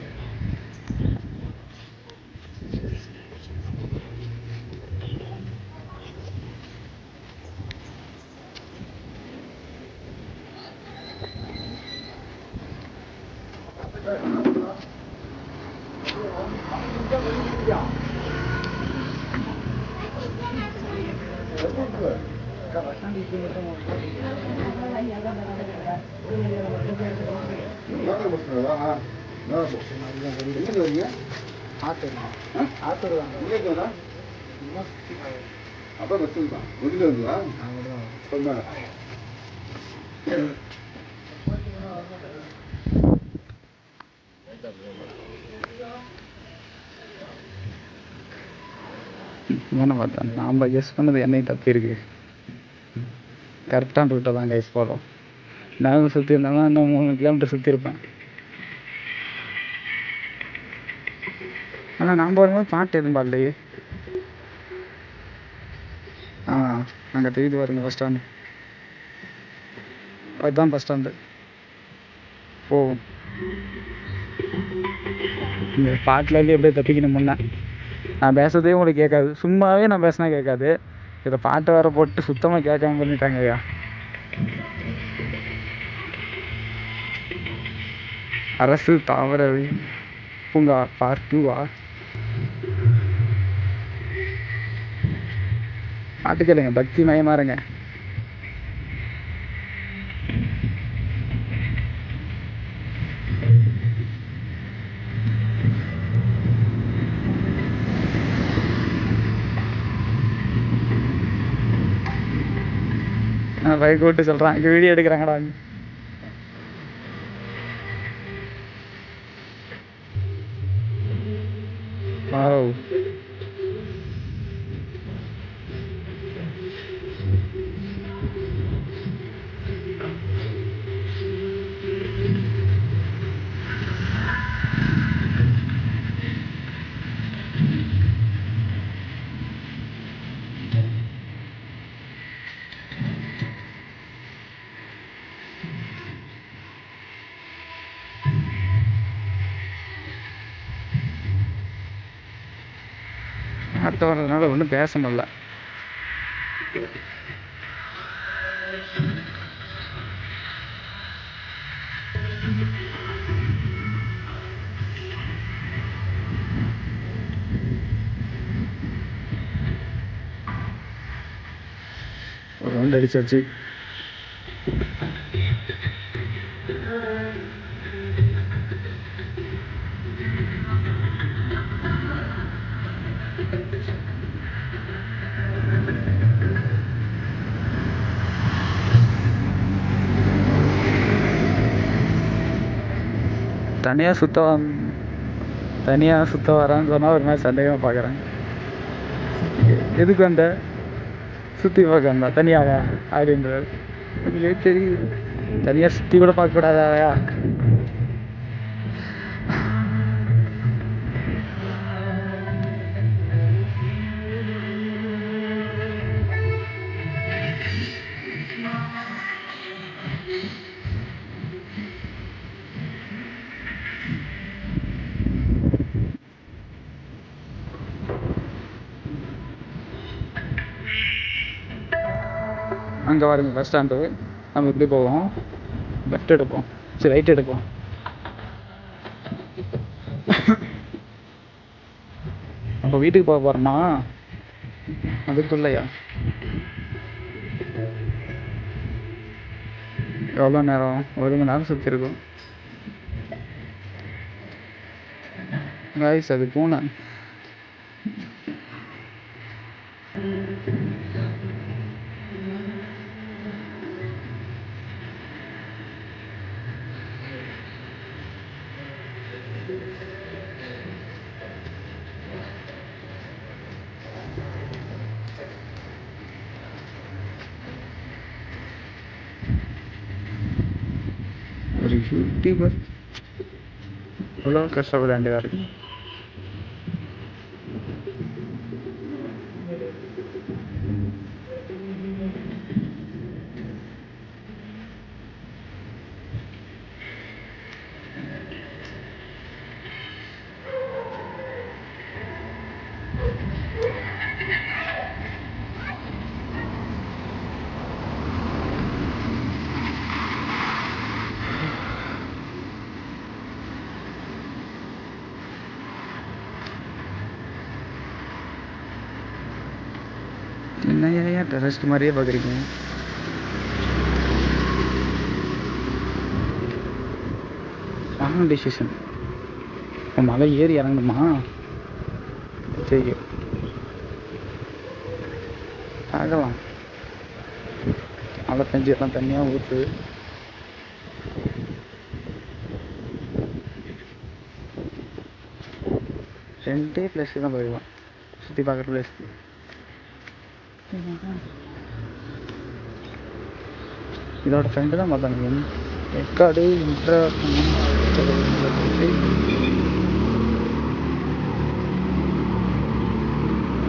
[SPEAKER 3] அப்போ பஸ் தான் முதல்ல இருந்தா சொன்னாங்க.
[SPEAKER 1] என்ன பார்த்தா நாம் கெஸ் பண்ணது என்னை தப்பிருக்கு. கரெக்டான ரூட்டை தான் கைஸ் போகிறோம். நான் சுற்றி இருந்தாலும் இன்னும் 3 கிலோமீட்டர் சுற்றிருப்பேன். ஆனால் நான் வரும்போது பாட்டு எதுவும் பாடலையே. அங்கே தெரியுது பாருங்க பஸ் ஸ்டாண்டு. அதுதான் பஸ் ஸ்டாண்டு. ஓ இந்த பாட்டிலேருந்து எப்படியே தப்பிக்கணும் முன்னே. நான் பேசுறதே உங்களுக்கு கேட்காது. சும்மாவே நான் பேசினா கேட்காது. இதை பாட்டு வேற போட்டு சுத்தமாக கேட்காம பண்ணிட்டாங்க ஐயா. அரசு தாவர பூங்கா பார்ட் 2வா? பாட்டு கேளுங்க, பக்தி மயமா இருங்க. பைக் ஓட்டு சொல்கிறான், இங்கே வீடியோ எடுக்கிறாங்கடா. வாவ், அடுத்த வர்றதுனால ஒன்றும் பேச முடியல. ஒரு ரவுண்ட் அடிச்சாச்சு. தனியாக சுத்த வரான்னு சொன்னால் ஒரு மாதிரி சந்தேகமாக பார்க்குறேன். எதுக்கு வந்த? சுற்றி பார்க்க வந்தா தனியாக அப்படின்றது தெரியுது. தனியாக சுற்றி கூட பார்க்கக்கூடாதாயா? அங்கே பாருங்க பஸ் ஸ்டாண்டு. நம்ம எப்படி போவோம்? லெஃப்ட் எடுப்போம், சரி ரைட் எடுப்போம். நம்ம வீட்டுக்கு போக போகிறோமா? அதுக்குள்ளையா? எவ்வளோ நேரம்? 1 மணி நேரம் சுற்றி இருக்கும் காய்ஸ். அது பூனை. ஒரு யூடியூபர் எவ்வளோ கஷ்டப்பட வேண்டியதாக இருக்கு. என்ன ஏன் டெரரிஸ்ட் மாதிரியே பார்க்குறீங்க? Wrong decision. இப்போ மலை ஏறி இறங்கணுமா? சரி ஆகலாம். மழை பெஞ்சு எல்லாம் தனியாக ஊற்று. ரெண்டே பிளேஸுக்கு தான் போயிடுவோம் சுற்றி பார்க்குற பிளேஸ். இதோட ஃப்ரெண்டு தான் பார்த்தாங்க ஏற்காடு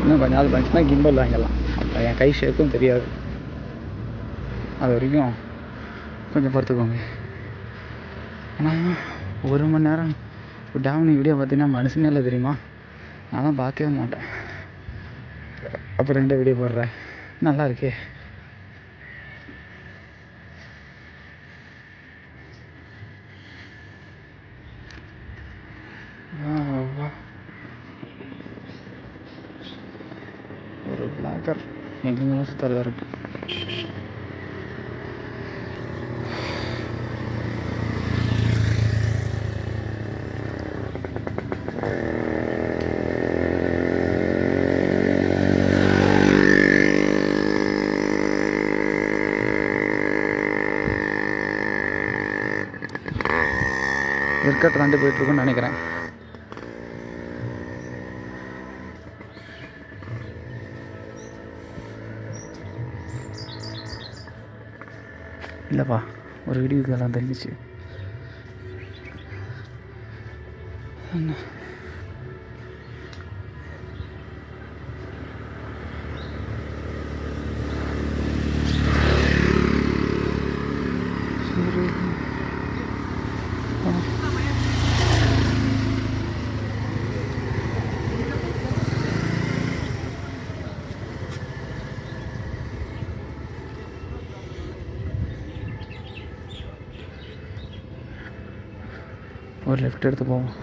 [SPEAKER 1] இன்னும் கொஞ்சம் நாள் பண்ணிச்சுன்னா கிம்பல் வாங்கலாம். அப்போ என் கை ஷேப்பும் தெரியாது. அது வரைக்கும் கொஞ்சம் பொறுத்துக்கோங்க. ஆனால் 1 மணி நேரம் டேம் வீடியோ பார்த்தீங்கன்னா மனுஷனே இல்லை தெரியுமா? நான் பார்க்கவே மாட்டேன். அப்போ 2 வீடியோ போடுறேன். நல்லா இருக்கே. ஒரு பிளாக்கர் எங்கெங்கெல்லாம் சுத்தறதா இருக்கு. ஏற்காட்டை தாண்டி போயிட்டுருக்குன்னு நினைக்கிறேன். இல்லைப்பா, ஒரு வீடியோக்கு எல்லாம் தெரிஞ்சிச்சு. என்ன ஒரு லெஃப்ட் எடுத்து போவோம்.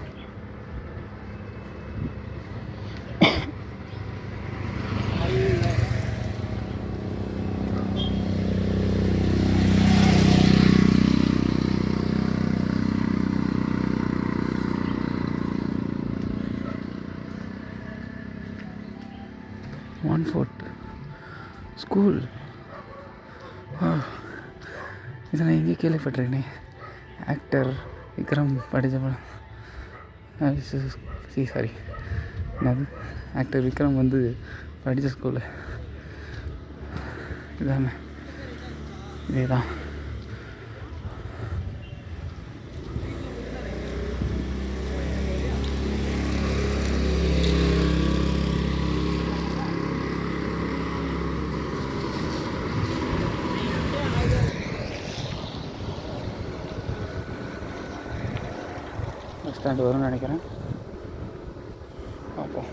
[SPEAKER 1] Montfort school. இதை நான் எங்கே கேள்விப்பட்டிருக்கேனே. ஆக்டர் விக்ரம் படித்த படம். சாரி, என்னது, ஆக்டர் விக்ரம் வந்து படித்த ஸ்கூலு இதானே? இதே தான். பஸ் ஸ்டாண்டு வரும்னு நினைக்கிறேன். பார்ப்போம்.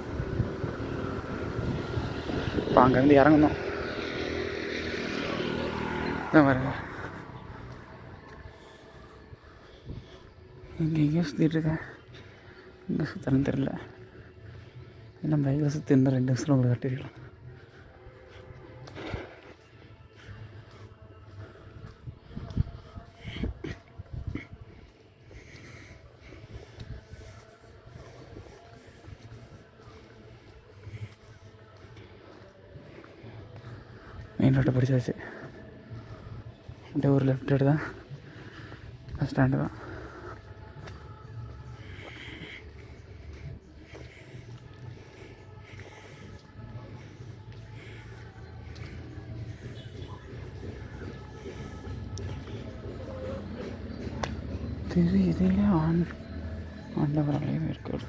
[SPEAKER 1] இப்போ அங்கேருந்து இறங்கணும். இதான் பாருங்க, எங்கேயும் சுற்றிட்டு இருக்கேன். எங்கே சுற்றணும்னு தெரில. இன்னும் பைக்கில் சுற்றி இருந்தால் 2 நிமிஷத்தில் உங்களுக்கு கட்டிருக்கலாம். மெயின் ரோட்டை பிடிச்சாச்சு. இந்த ஒரு லெஃப்ட் சைடு தான் பஸ் ஸ்டாண்டு தான். இதே ஆண்டவராலையும் இருக்குது.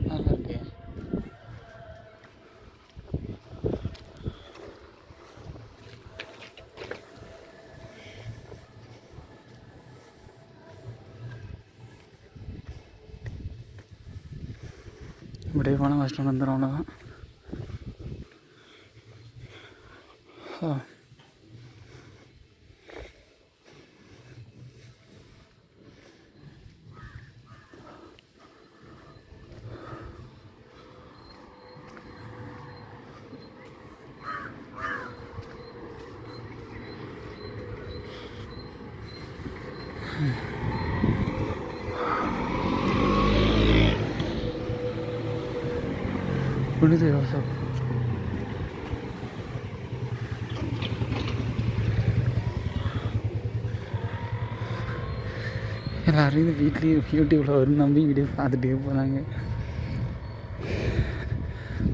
[SPEAKER 1] நல்லா இருக்கு. அப்படியே போனால் பஸ் ஸ்டாண்ட் வந்துடும், அவ்வளோதான். புரியுது யோசப். எல்லோரும் இது வீட்லேயும் யூடியூப்பில் வரும் நம்பி வீடியோ பார்த்துட்டே போகிறாங்க.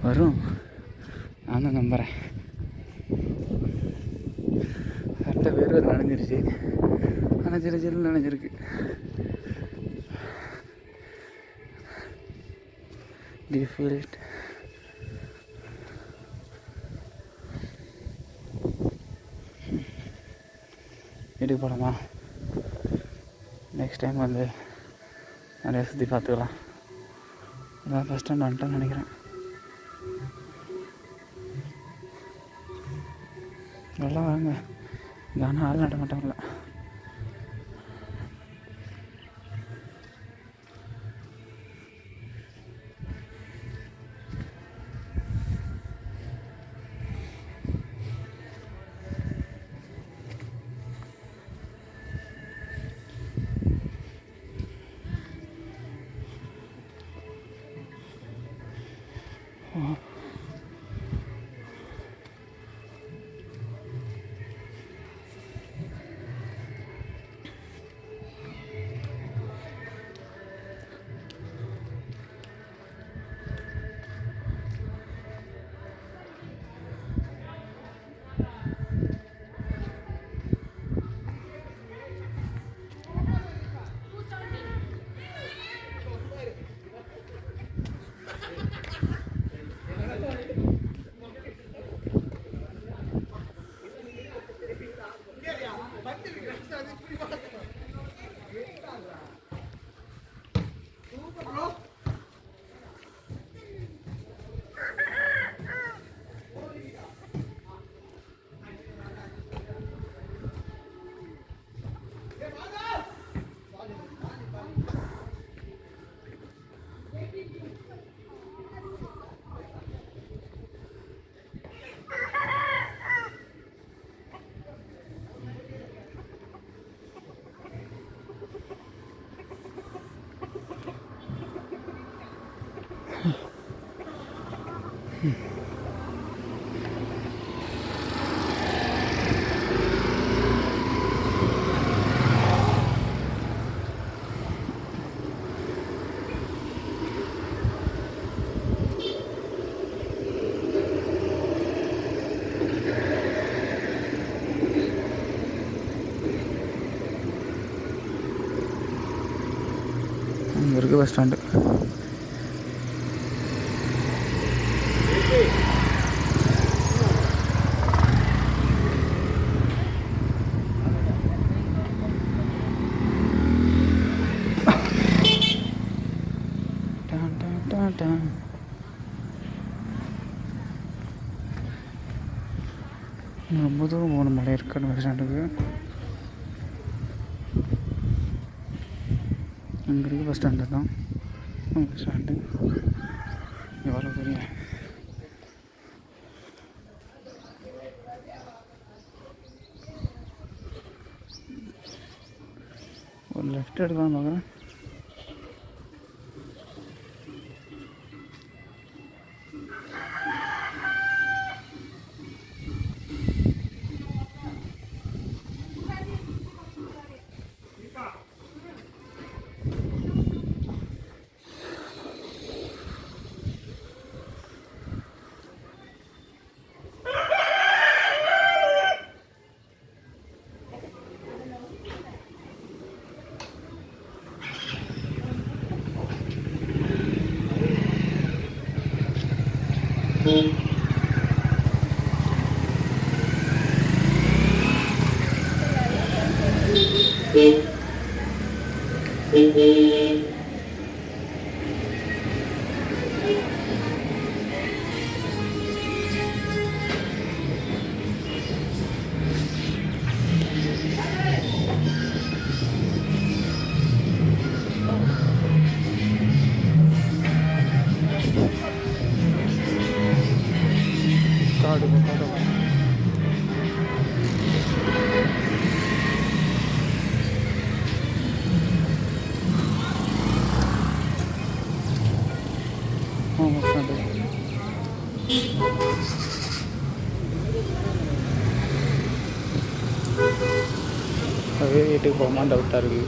[SPEAKER 1] வரும், நான் தான் நம்புகிறேன். சட்டை பேர் நனைஞ்சிருச்சு, ஆனால் சிறு சிறு நனைஞ்சிருக்கு. Do you feel it? வீட்டுக்கு போகலாமா? நெக்ஸ்ட் டைம் வந்து நிறையா சுற்றி பார்த்துக்கலாம். அதான் ஃபஸ்ட் டைம் வந்துட்டேன்னு நினைக்கிறேன். நல்லா வாங்க, ஆனால் ஆள் நட மாட்டாங்கள. இங்கே இருக்குது பஸ் ஸ்டாண்டு. ரொம்ப தூரம் போகணும் மலை இருக்காது பஸ் ஸ்டாண்டுக்கு. அங்கே இருக்குது பஸ் ஸ்டாண்டு தான். பஸ் ஸ்டாண்டு எவ்வளோ தெரியும். ஒரு லெஃப்ட் எடுக்கலாம் பார்க்குறேன். அதுவே வீட்டுக்கு போகுமா டவுட்டாக இருக்குது.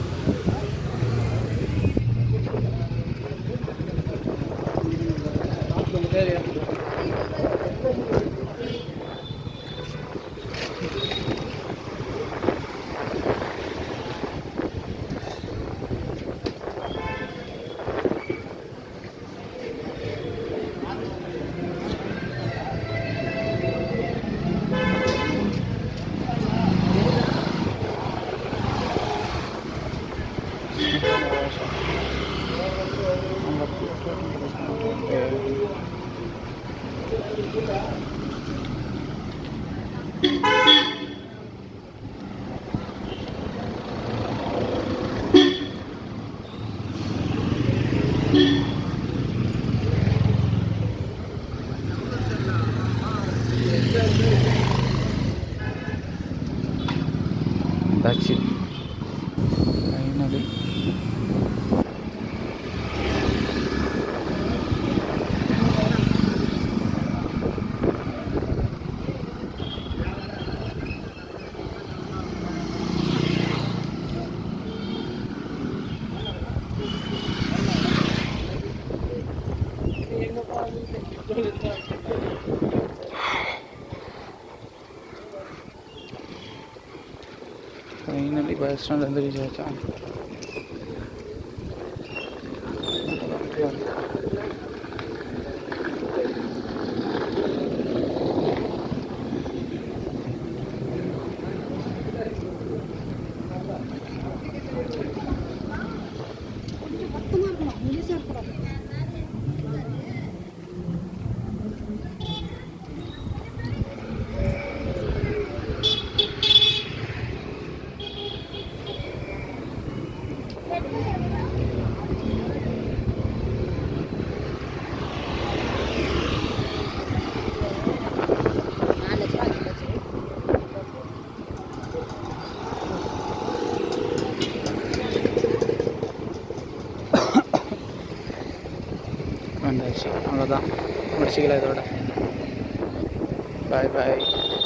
[SPEAKER 1] வந்தாச்சு finally. Finally bus stand reach ஆச்சா. வந்தாச்சு, அவ்வளோதான், முடிச்சுக்கலாம் இதோட. பாய் பாய்.